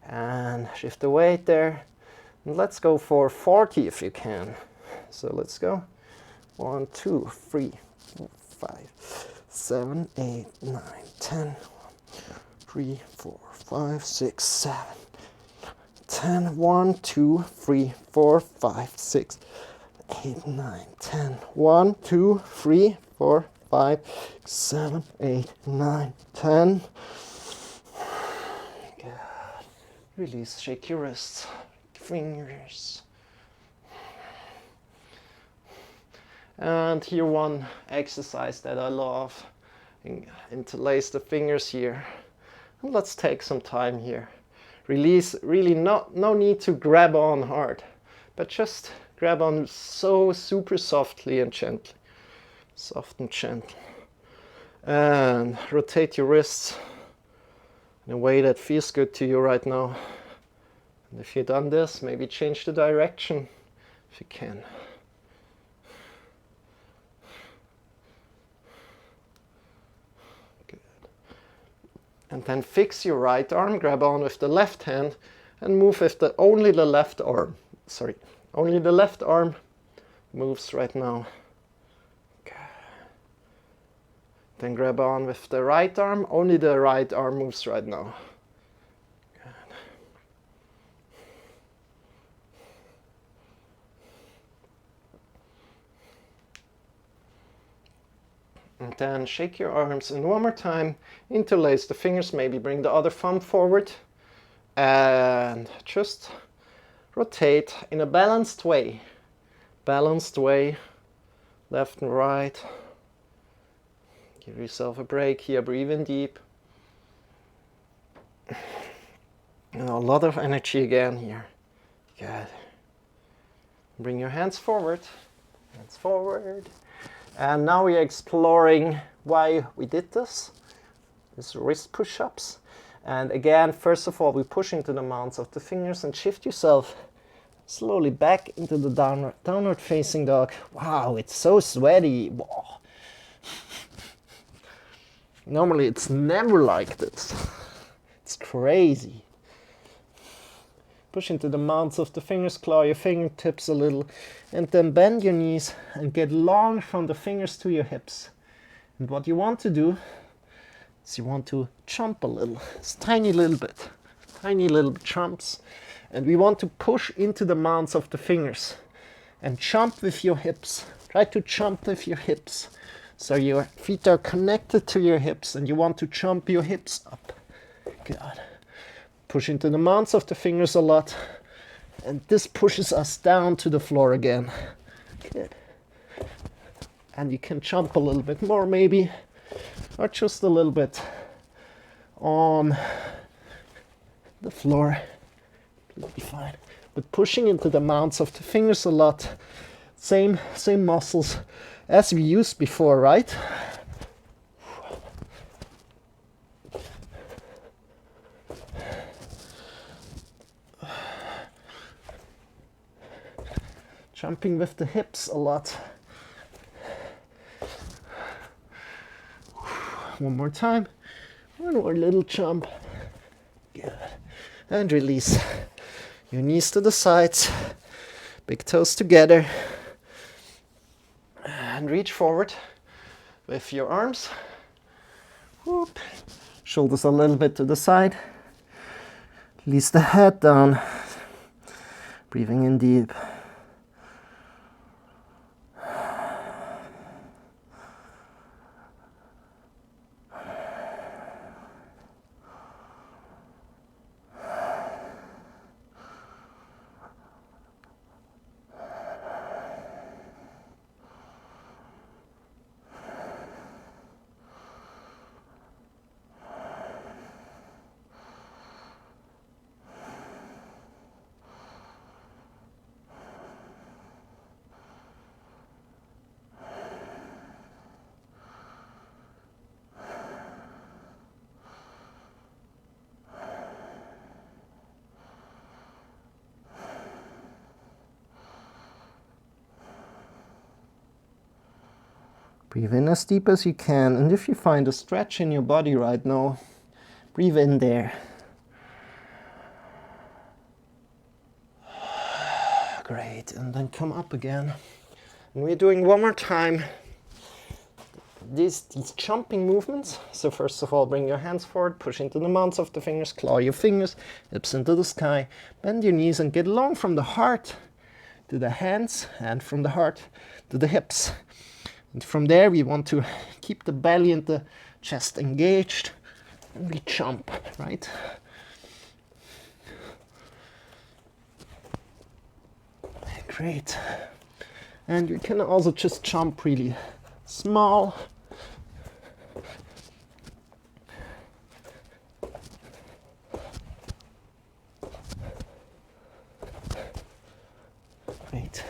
and shift the weight there. And let's go for 40 if you can. So let's go. 1, 2, 3, 4, 5, 7, 8, 9, 10. 3, 4, 5, 6, 7, 10. 1, 2, 3, 4, 5, 6, 8, 9, 10. 1, 2, 3, 4, 5, 7, 8, 9, 10. Good. Release, shake your wrists, fingers. And here one exercise that I love. Interlace the fingers here. And let's take some time here. Release, really no need to grab on hard, but just grab on so super softly and gently. Soft and gentle. And rotate your wrists in a way that feels good to you right now. And if you've done this, maybe change the direction if you can. And then fix your right arm, grab on with the left hand, and move with only the left arm. Sorry, only the left arm moves right now. Okay. Then grab on with the right arm, only the right arm moves right now. Good. And then shake your arms, and one more time, interlace the fingers, maybe bring the other thumb forward, and just rotate in a balanced way. Balanced way, left and right. Give yourself a break here, breathe in deep. And a lot of energy again here. Good. Bring your hands forward, Hands forward. And now we are exploring why we did this. This wrist push-ups. And again, first of all, we push into the mounts of the fingers and shift yourself slowly back into the downward facing dog. Wow, it's so sweaty. Whoa. Normally it's never like this. It's crazy. Push into the mounts of the fingers, claw your fingertips a little, and then bend your knees and get long from the fingers to your hips. And what you want to do is you want to jump a little. It's tiny little bit. Tiny little jumps. And we want to push into the mounts of the fingers and jump with your hips. Try to jump with your hips. So your feet are connected to your hips and you want to jump your hips up. Good. Push into the mounts of the fingers a lot. And this pushes us down to the floor again. Good. And you can jump a little bit more maybe, or just a little bit on the floor. It'll be fine. But pushing into the mounts of the fingers a lot. Same muscles as we used before, right? Jumping with the hips a lot. One more time. One more little jump. Good. And release. Your knees to the sides, big toes together, and reach forward with your arms. Whoop. Shoulders a little bit to the side. Release the head down, breathing in deep. Breathe in as deep as you can, and if you find a stretch in your body right now, breathe in there. Great, and then come up again. And we're doing one more time these jumping movements. So first of all, bring your hands forward, push into the mounts of the fingers, claw your fingers, hips into the sky, bend your knees and get long from the heart to the hands and from the heart to the hips. And from there we want to keep the belly and the chest engaged and we jump, right? Great. And you can also just jump really small. Great.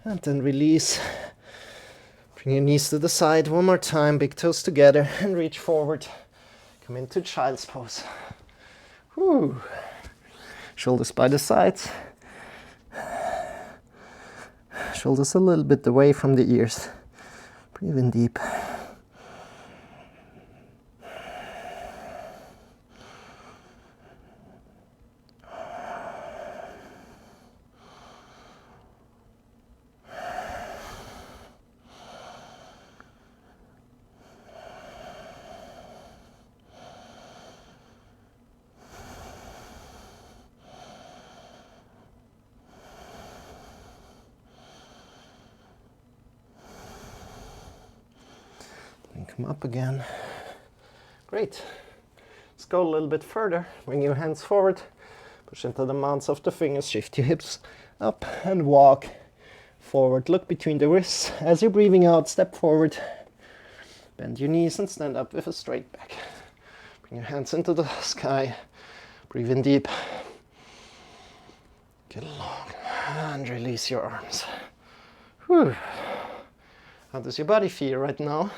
And then release. Bring your knees to the side one more time, big toes together, and reach forward. Come into child's pose. Whew. Shoulders by the sides. Shoulders a little bit away from the ears. Breathe in deep. Come up again. Great. Let's go a little bit further. Bring your hands forward. Push into the mounts of the fingers. Shift your hips up and walk forward. Look between the wrists. As you're breathing out, step forward. Bend your knees and stand up with a straight back. Bring your hands into the sky. Breathe in deep. Get long and release your arms. Whew. How does your body feel right now?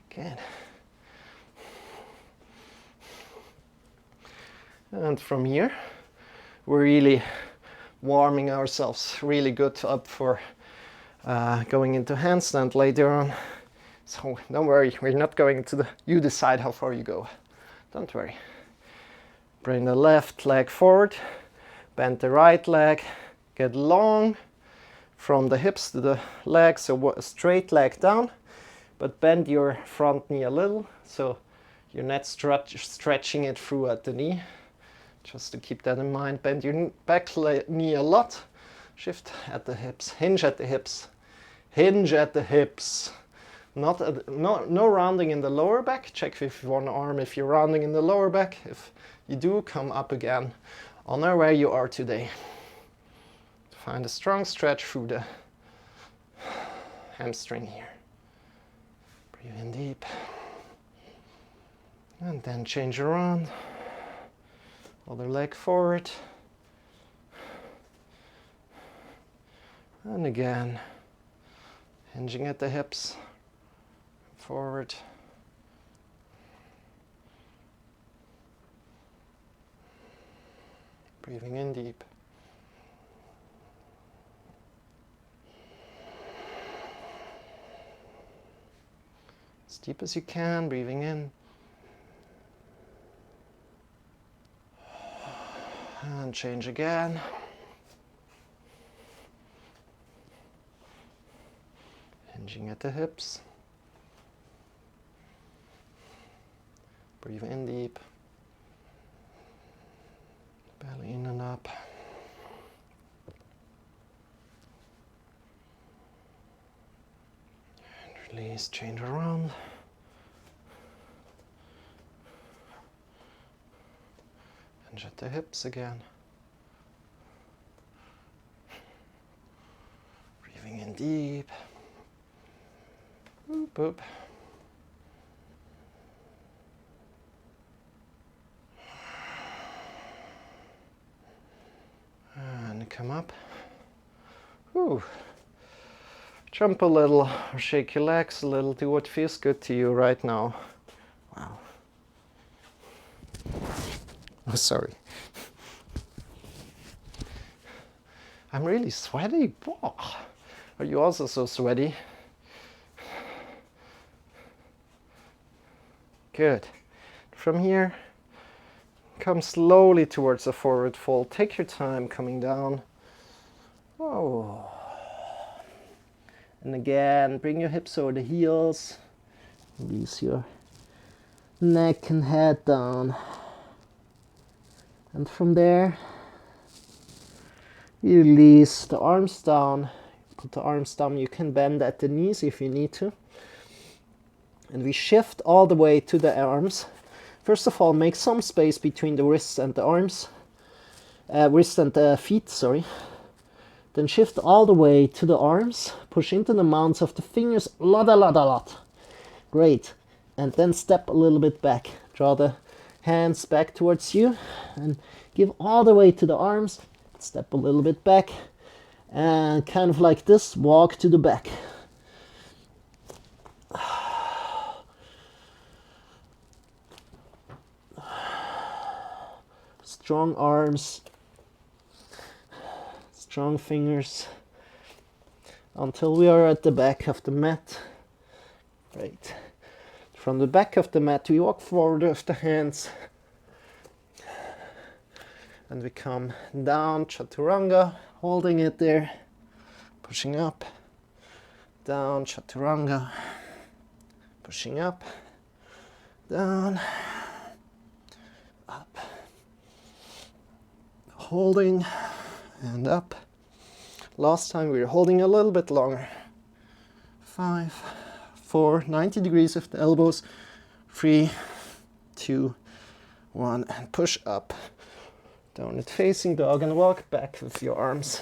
Good. And from here, we're really warming ourselves really good up for going into handstand later on. So don't worry, we're not going to you decide how far you go. Don't worry. Bring the left leg forward, bend the right leg, get long from the hips to the legs, so a straight leg down, but bend your front knee a little, so you're not stretching it through at the knee. Just to keep that in mind, bend your back knee a lot, shift at the hips, hinge at the hips, hinge at the hips. No rounding in the lower back. Check with one arm if you're rounding in the lower back. If you do, come up again. Honor where you are today. Find a strong stretch through the hamstring here. Breathe in deep. And then change around. Other leg forward. And again, hinging at the hips. Forward. Breathing in deep. As deep as you can, breathing in. And change again. Hinging at the hips. Breathe in deep. Belly in and up. And release, change around. Hinge at the hips again. Breathing in deep. Boop, boop. And come up. Whew. Jump a little or shake your legs a little. Do what feels good to you right now. Wow. Oh, sorry. I'm really sweaty. Whoa. Are you also so sweaty? Good. From here, come slowly towards a forward fold. Take your time coming down. Oh. And again, bring your hips over the heels. Release your neck and head down. And from there, you release the arms down. Put the arms down. You can bend at the knees if you need to. And we shift all the way to the arms. First of all, make some space between the wrists and the arms. Wrist and the feet, sorry. Then shift all the way to the arms. Push into the mounts of the fingers. A lot. Great. And then step a little bit back. Draw the hands back towards you. And give all the way to the arms. Step a little bit back. And kind of like this, walk to the back. Strong arms, strong fingers, until we are at the back of the mat. Great. From the back of the mat, we walk forward with the hands. And we come down, chaturanga, holding it there, pushing up, down, chaturanga, pushing up, down, up. Holding and up. Last time we were holding a little bit longer. 5, 4, 90 degrees with the elbows. 3, 2, 1, and push up. Downward facing dog and walk back with your arms.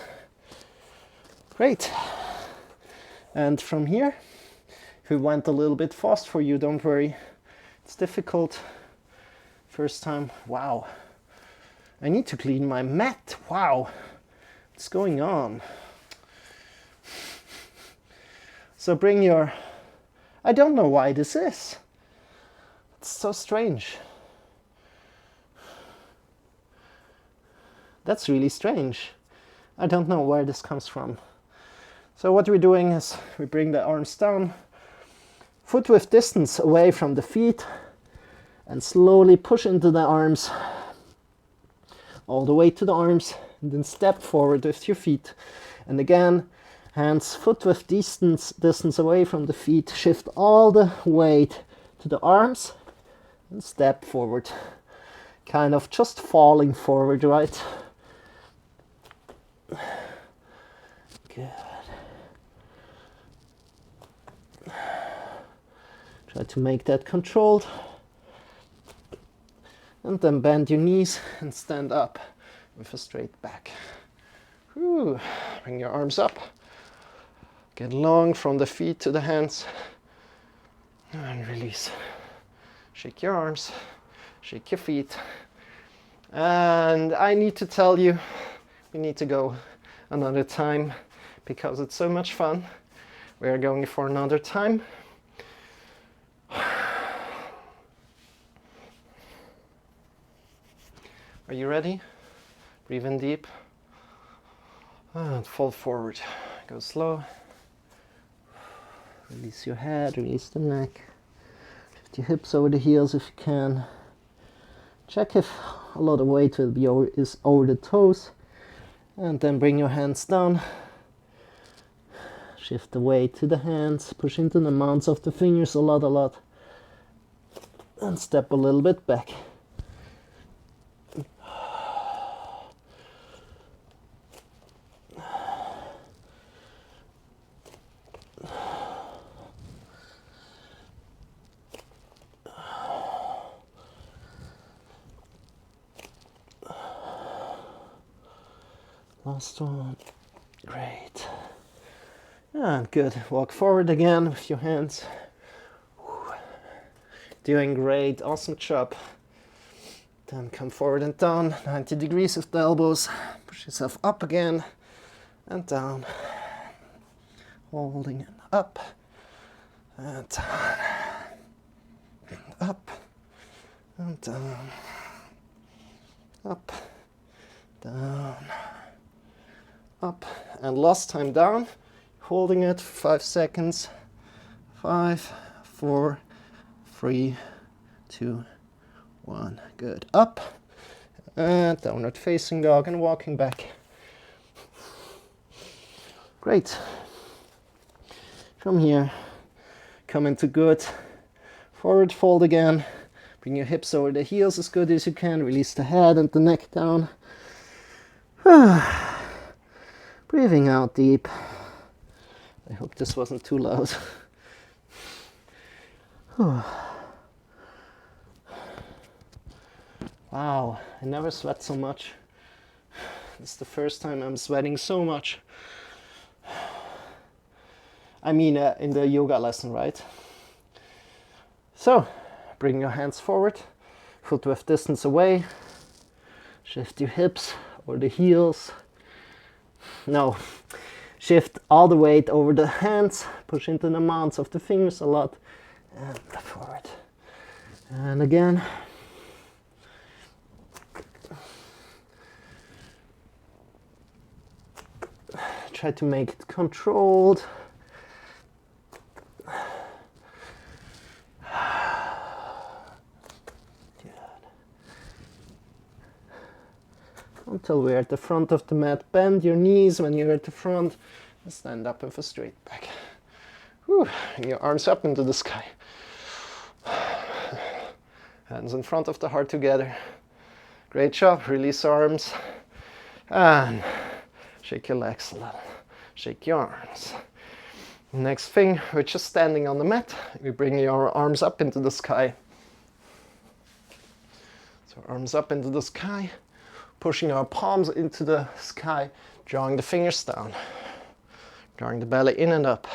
Great. And from here, if we went a little bit fast for you, don't worry. It's difficult. First time, wow. I need to clean my mat, wow. What's going on? So bring your, I don't know why this is. It's so strange. That's really strange. I don't know where this comes from. So what we're doing is we bring the arms down, foot width distance away from the feet, and slowly push into the arms, all the way to the arms, and then step forward with your feet. And again, hands foot width distance away from the feet, shift all the weight to the arms, and step forward. Kind of just falling forward, right? Good. Try to make that controlled. And then bend your knees and stand up with a straight back. Whew. Bring your arms up. Get long from the feet to the hands. And release. Shake your arms. Shake your feet. And I need to tell you, we need to go another time because it's so much fun. We are going for another time. Are you ready? Breathe in deep. And fall forward. Go slow. Release your head, release the neck. Shift your hips over the heels if you can. Check if a lot of weight will be is over the toes. And then bring your hands down. Shift the weight to the hands. Push into the mounts of the fingers a lot. And step a little bit back. Last one. Great. And good. Walk forward again with your hands. Doing great. Awesome job. Then come forward and down. 90 degrees with the elbows. Push yourself up again and down. Holding it up and down. Up and down. Up, down. Up, and last time down, holding it for 5 seconds. 5, 4, 3, 2, 1. Good. Up, and downward facing dog, and walking back. Great. From here, come into good. Forward fold again. Bring your hips over the heels as good as you can. Release the head and the neck down. Breathing out deep. I hope this wasn't too loud. Wow, I never sweat so much. It's the first time I'm sweating so much. I mean, in the yoga lesson, right? So, bring your hands forward, foot width distance away. Shift your hips or the heels. No, shift all the weight over the hands, push into the mounts of the fingers a lot, and forward. And again. Try to make it controlled. Until we're at the front of the mat. Bend your knees when you're at the front and stand up with a straight back. Whew. And your arms up into the sky. Hands in front of the heart together. Great job. Release arms and shake your legs a little. Shake your arms. Next thing, we're just standing on the mat. We bring your arms up into the sky. So arms up into the sky. Pushing our palms into the sky, drawing the fingers down, drawing the belly in and up.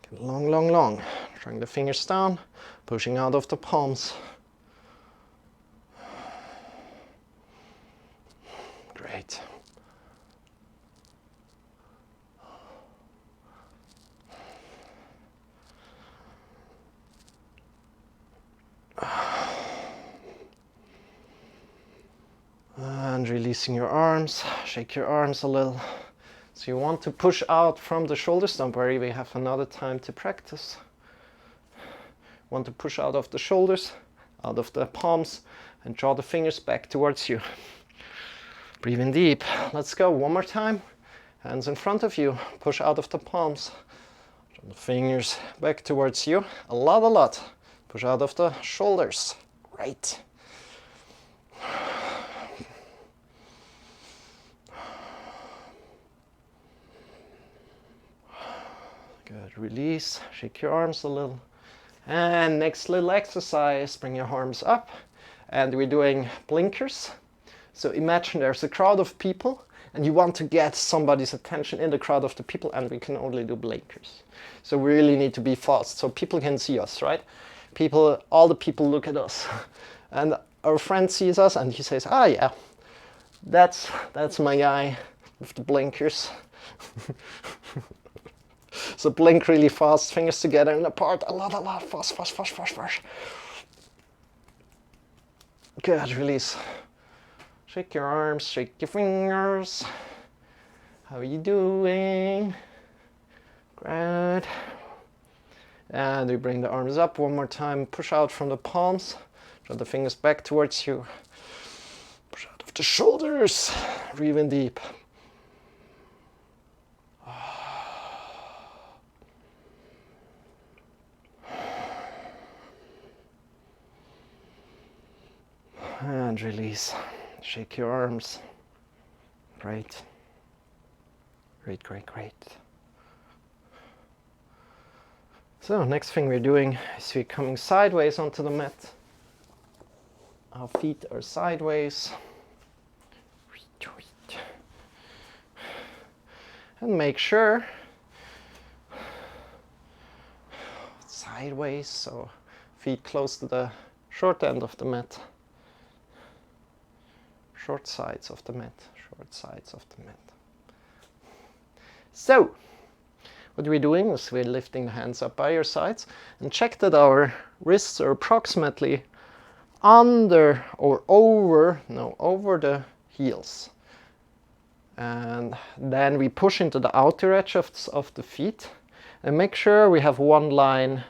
Get long, long, long. Drawing the fingers down, pushing out of the palms. Great. And releasing your arms, shake your arms a little. So you want to push out from the shoulders, don't worry, we have another time to practice. Want to push out of the shoulders, out of the palms, and draw the fingers back towards you. Breathe in deep. Let's go, one more time. Hands in front of you, push out of the palms. Draw the fingers back towards you, a lot. Push out of the shoulders, right. Good, release, shake your arms a little. And next little exercise, bring your arms up. And we're doing blinkers. So imagine there's a crowd of people and you want to get somebody's attention in the crowd of the people, and we can only do blinkers. So we really need to be fast so people can see us, right? All the people look at us. And our friend sees us and he says, ah yeah, that's my guy with the blinkers. So blink really fast, fingers together and apart, a lot, fast. Good, release. Shake your arms, shake your fingers. How are you doing? Great. And we bring the arms up one more time, push out from the palms, draw the fingers back towards you. Push out of the shoulders, breathe in deep. And release. Shake your arms. Great. Great. So next thing we're doing is we're coming sideways onto the mat. Our feet are sideways. And make sure sideways, so feet close to the short end of the mat. Short sides of the mat. So, what we're doing is we're lifting the hands up by your sides and check that our wrists are approximately under or over the heels. And then we push into the outer edge of the feet and make sure we have one line,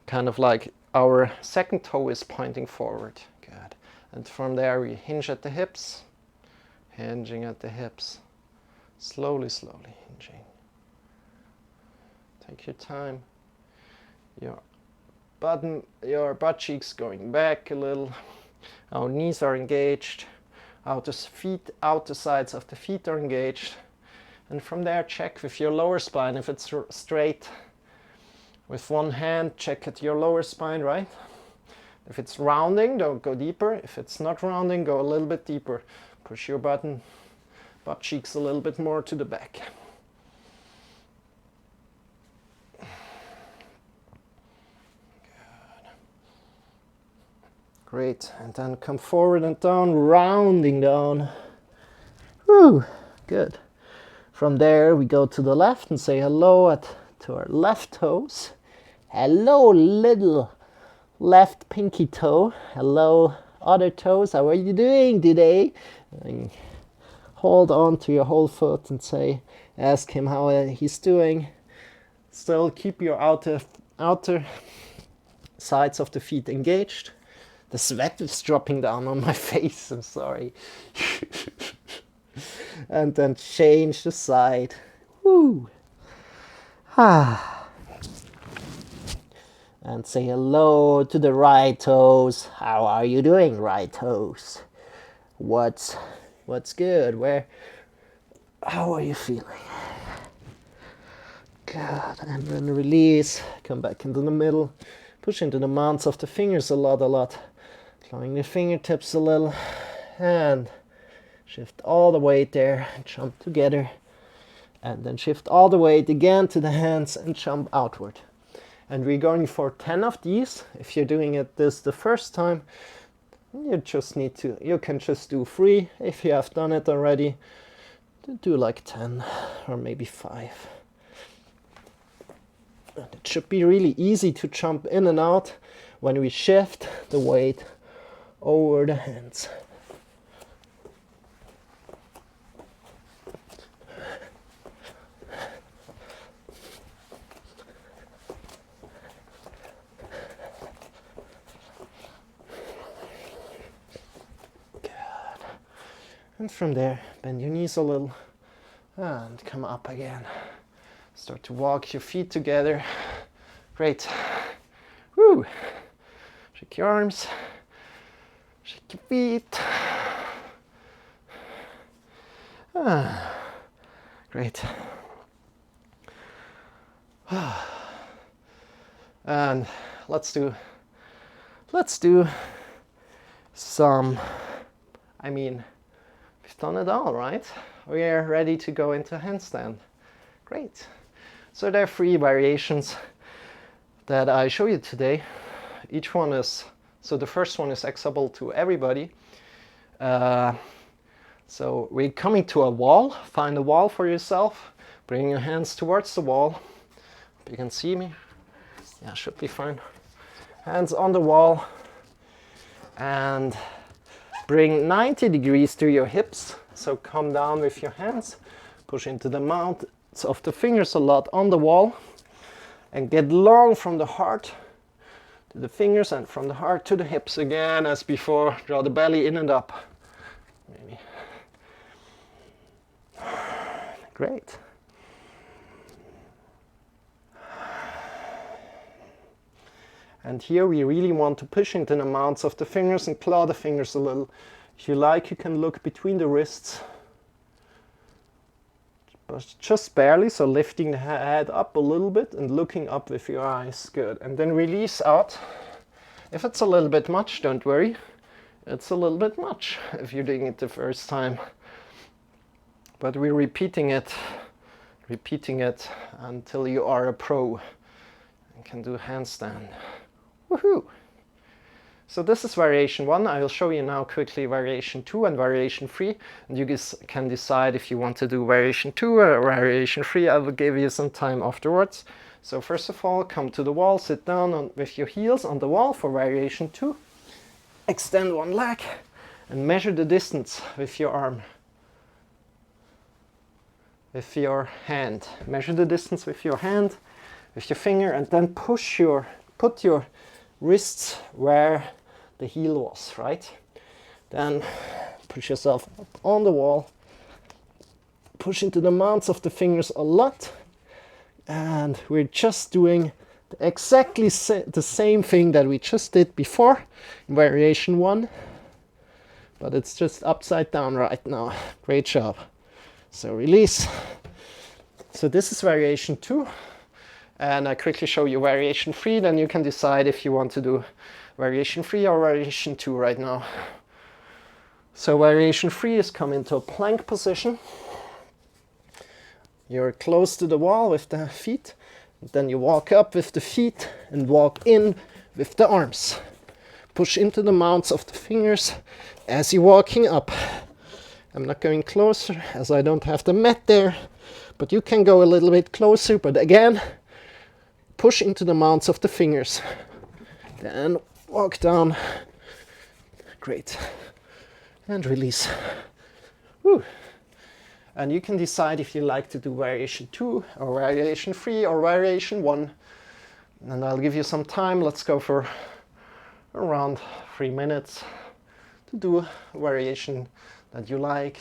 kind of like our second toe is pointing forward. Good. And from there we hinge at the hips, hinging at the hips, slowly hinging. Take your time. Your butt cheeks going back a little. Our knees are engaged. Outer sides of the feet are engaged. And from there check with your lower spine if it's straight. With one hand check at your lower spine, right? If it's rounding, don't go deeper. If it's not rounding, go a little bit deeper. Push your butt cheeks a little bit more to the back. Good. Great. And then come forward and down, rounding down. Whew. Good. From there, we go to the left and say hello to our left toes. Hello, little left pinky toe. Hello, other toes. How are you doing today? And hold on to your whole foot and ask him how he's doing. Still keep your outer sides of the feet engaged. The sweat is dropping down on my face. I'm sorry. And then change the side. Woo. And say hello to the right toes. How are you doing, right toes? What's good? How are you feeling? Good. And then release. Come back into the middle. Push into the mounts of the fingers a lot. Clawing the fingertips a little. And shift all the weight there. And jump together. And then shift all the weight again to the hands and jump outward. And we're going for 10 of these. If you're doing this the first time, You just need to, you can just do 3 if you have done it already. Do like 10 or maybe 5. And it should be really easy to jump in and out when we shift the weight over the hands. And from there, bend your knees a little and come up again. Start to walk your feet together. Great. Woo! Shake your arms. Shake your feet. Great. And let's do some, we've done it all, right? We are ready to go into handstand. Great. So there are 3 variations that I show you today. Each one is, so the first one is accessible to everybody. So we're coming to a wall. Find a wall for yourself. Bring your hands towards the wall. You can see me. Yeah, should be fine. Hands on the wall. And bring 90 degrees to your hips. So come down with your hands. Push into the mounts of the fingers a lot on the wall. And get long from the heart to the fingers and from the heart to the hips. Again, as before, draw the belly in and up. Maybe. Great. And here we really want to push into the mounts of the fingers and claw the fingers a little. If you like, you can look between the wrists. But just barely, so lifting the head up a little bit and looking up with your eyes. Good. And then release out. If it's a little bit much, don't worry. It's a little bit much if you're doing it the first time. But we're repeating it until you are a pro and can do handstand. Woohoo! So this is variation 1. I will show you now quickly variation 2 and variation 3. And you guys can decide if you want to do variation 2 or variation 3. I will give you some time afterwards. So first of all, come to the wall, sit down with your heels on the wall for variation 2. Extend one leg and measure the distance with your arm. With your hand. Measure the distance with your hand, with your finger, and then put your wrists where the heel was, right? Then push yourself up on the wall. Push into the mounts of the fingers a lot. And we're just doing exactly the same thing that we just did before in variation 1. But it's just upside down right now. Great job. So release. So this is variation 2. And I quickly show you variation 3. Then you can decide if you want to do variation 3 or variation 2 right now. So variation 3 is come into a plank position. You're close to the wall with the feet. Then you walk up with the feet and walk in with the arms. Push into the mounts of the fingers as you're walking up. I'm not going closer as I don't have the mat there, but you can go a little bit closer. But again, push into the mounts of the fingers. Then walk down. Great. And release. Woo. And you can decide if you like to do variation 2 or variation 3 or variation 1. And I'll give you some time. Let's go for around 3 minutes to do variation that you like.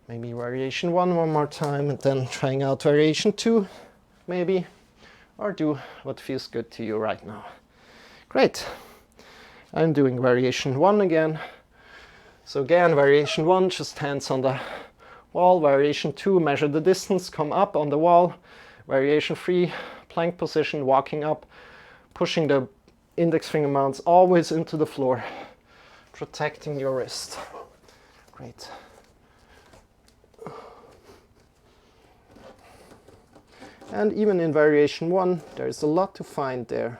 Maybe variation 1 more time and then trying out variation 2 maybe. Or do what feels good to you right now. Great. I'm doing variation 1 again. So again, variation 1, just hands on the wall. Variation 2, measure the distance, come up on the wall. Variation 3, plank position, walking up, pushing the index finger mounts always into the floor, protecting your wrist. Great. And even in variation 1, there's a lot to find there.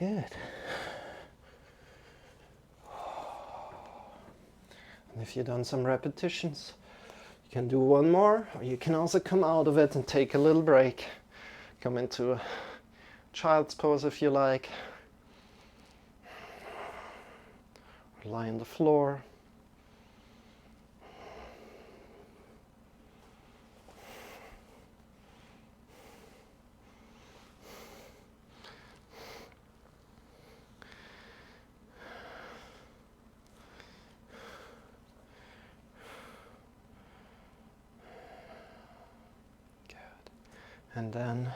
Good. And if you've done some repetitions, you can do one more, or you can also come out of it and take a little break. Come into a child's pose if you like. Or lie on the floor. And then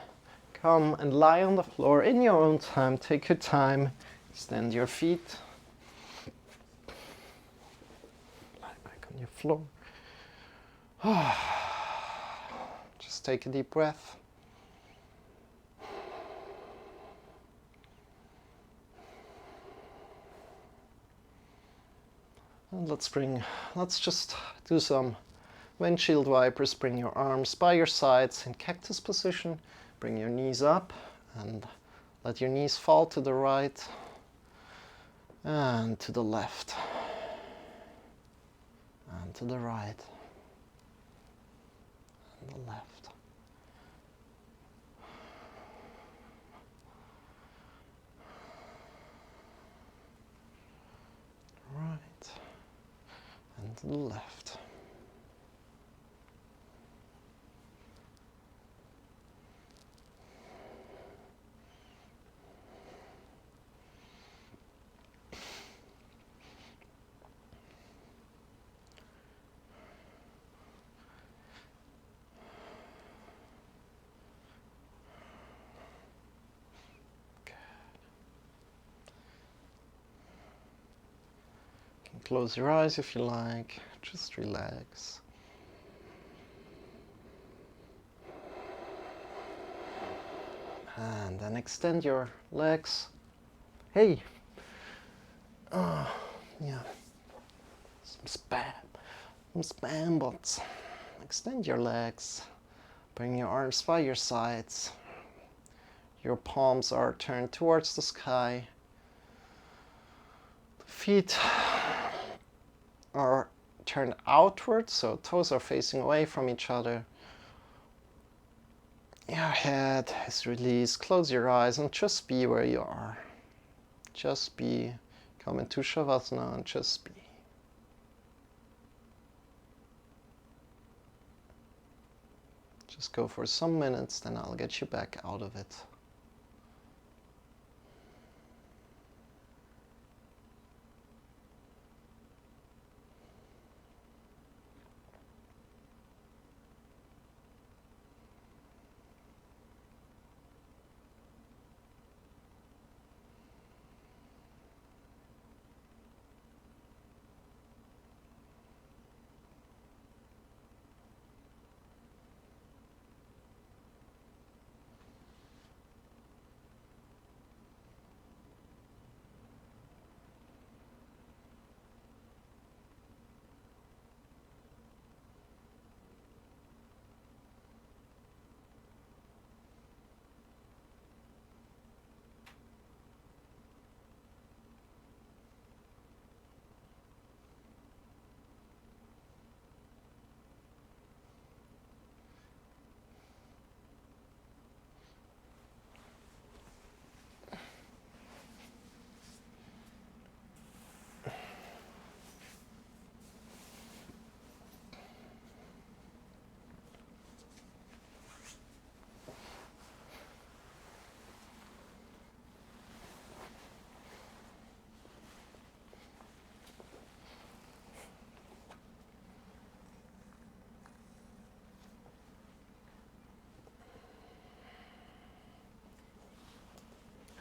come and lie on the floor in your own time. Take your time. Extend your feet. Lie back on your floor. Just take a deep breath. And let's just do some windshield wipers. Bring your arms by your sides in cactus position. Bring your knees up and let your knees fall to the right and to the left and to the right and the left. Right and to the left. Close your eyes if you like, just relax. And then extend your legs. Hey! Yeah. Some spam bots. Extend your legs. Bring your arms by your sides. Your palms are turned towards the sky. The feet are turned outward, so toes are facing away from each other. Your head is released. Close your eyes and just be where you are. Just be. Come into Shavasana and just be. Just go for some minutes, then I'll get you back out of it.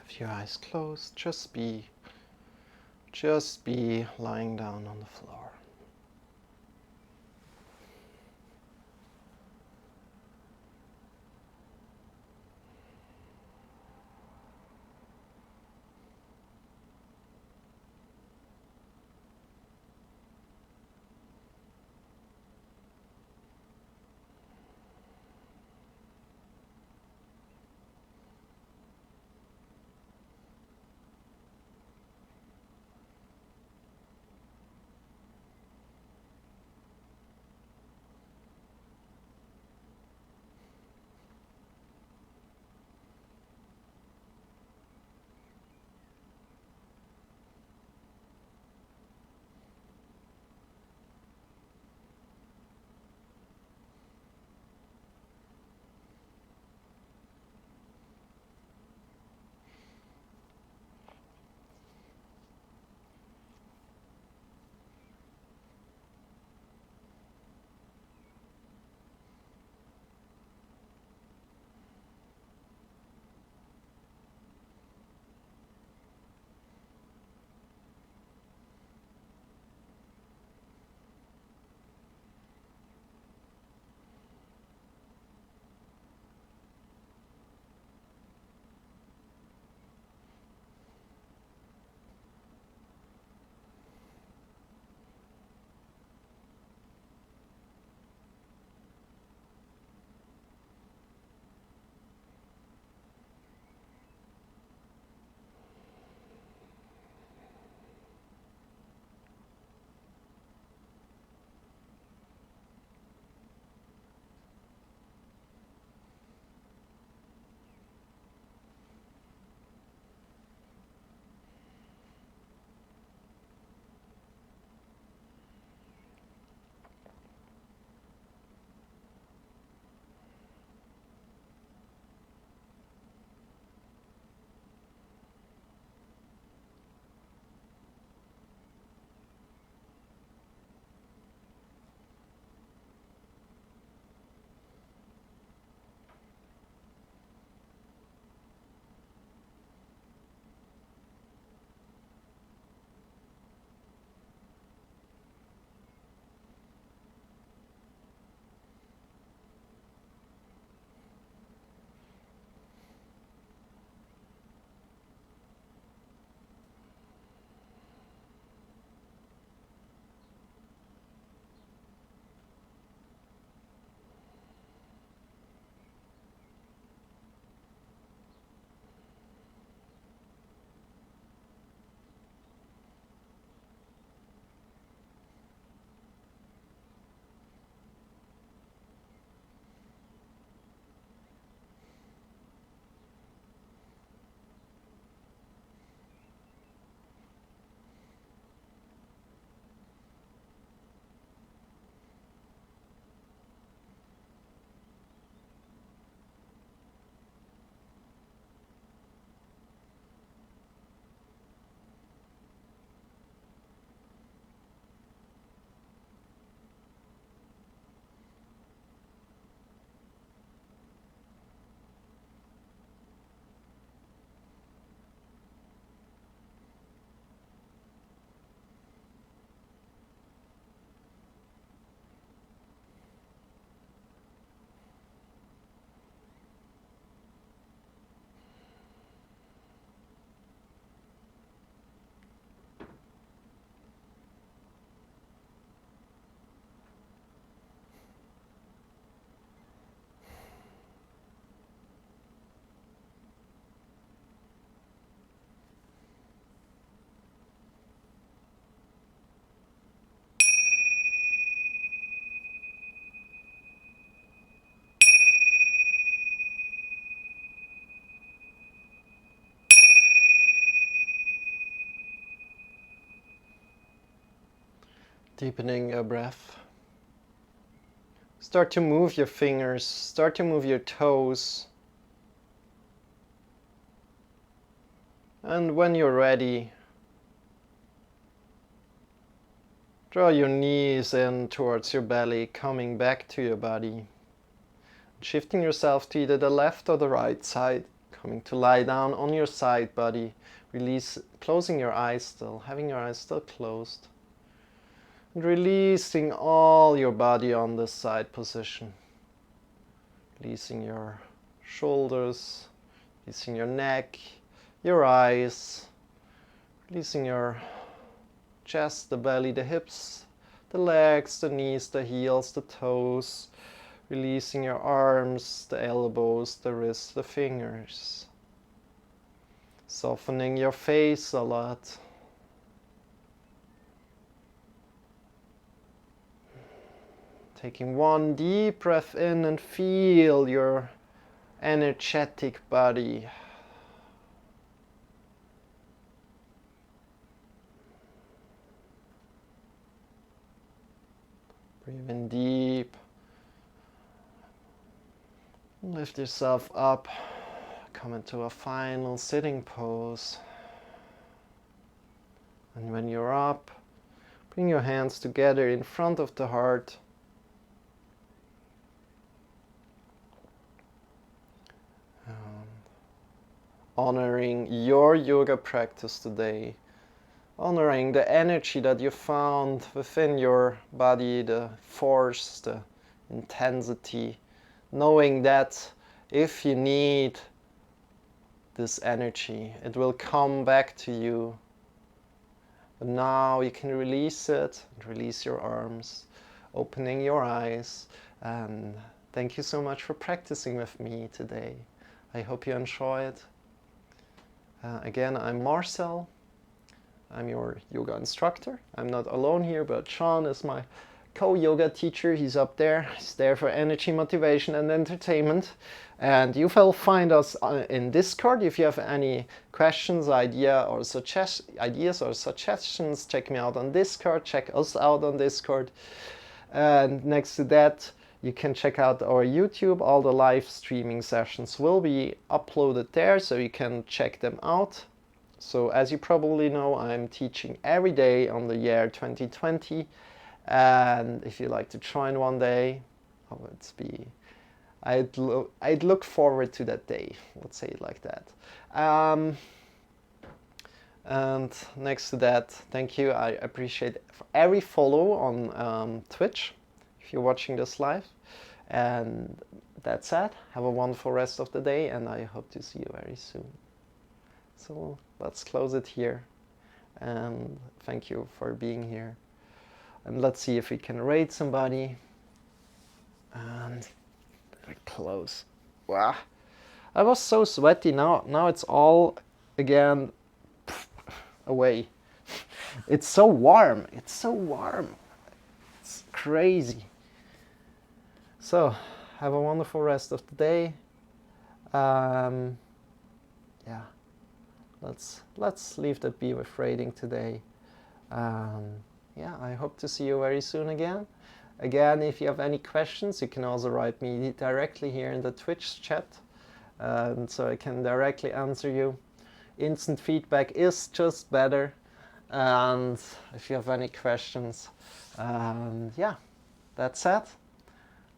Have your eyes closed, just be lying down on the floor. Deepening your breath. Start to move your fingers, start to move your toes. And when you're ready, draw your knees in towards your belly, coming back to your body. Shifting yourself to either the left or the right side, coming to lie down on your side body. Release, closing your eyes still, having your eyes still closed. And releasing all your body on this side position. Releasing your shoulders, releasing your neck, your eyes, releasing your chest, the belly, the hips, the legs, the knees, the heels, the toes, releasing your arms, the elbows, the wrists, the fingers, softening your face a lot. Taking one deep breath in and feel your energetic body. Breathe in deep. Lift yourself up. Come into a final sitting pose. And when you're up, bring your hands together in front of the heart. Honoring your yoga practice today. Honoring the energy that you found within your body, the force, the intensity. Knowing that if you need this energy, it will come back to you. But now you can release it, and release your arms, opening your eyes. And thank you so much for practicing with me today. I hope you enjoyed. Again, I'm Marcel. I'm your yoga instructor. I'm not alone here, but Shawn is my co-yoga teacher. He's up there. He's there for energy, motivation, and entertainment. And you will find us in Discord. If you have any questions, ideas, or suggestions, check me out on Discord. Check us out on Discord. And next to that, you can check out our YouTube. All the live streaming sessions will be uploaded there, so you can check them out. So as you probably know, I'm teaching every day on the year 2020. And if you'd like to join one day, I'd look forward to that day. Let's say it like that. And next to that, thank you. I appreciate every follow on Twitch if you're watching this live. And that's it. Have a wonderful rest of the day, and I hope to see you very soon. So let's close it here. And thank you for being here. And let's see if we can rate somebody. And close. Wow. I was so sweaty. Now it's all again away. It's so warm. It's so warm. It's crazy. So have a wonderful rest of the day. Yeah. Let's leave that be with rating today. Yeah, I hope to see you very soon again. Again, if you have any questions, you can also write me directly here in the Twitch chat, so I can directly answer you. Instant feedback is just better. And if you have any questions, yeah, that's it.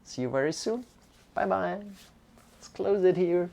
See you very soon. Bye bye. Let's close it here.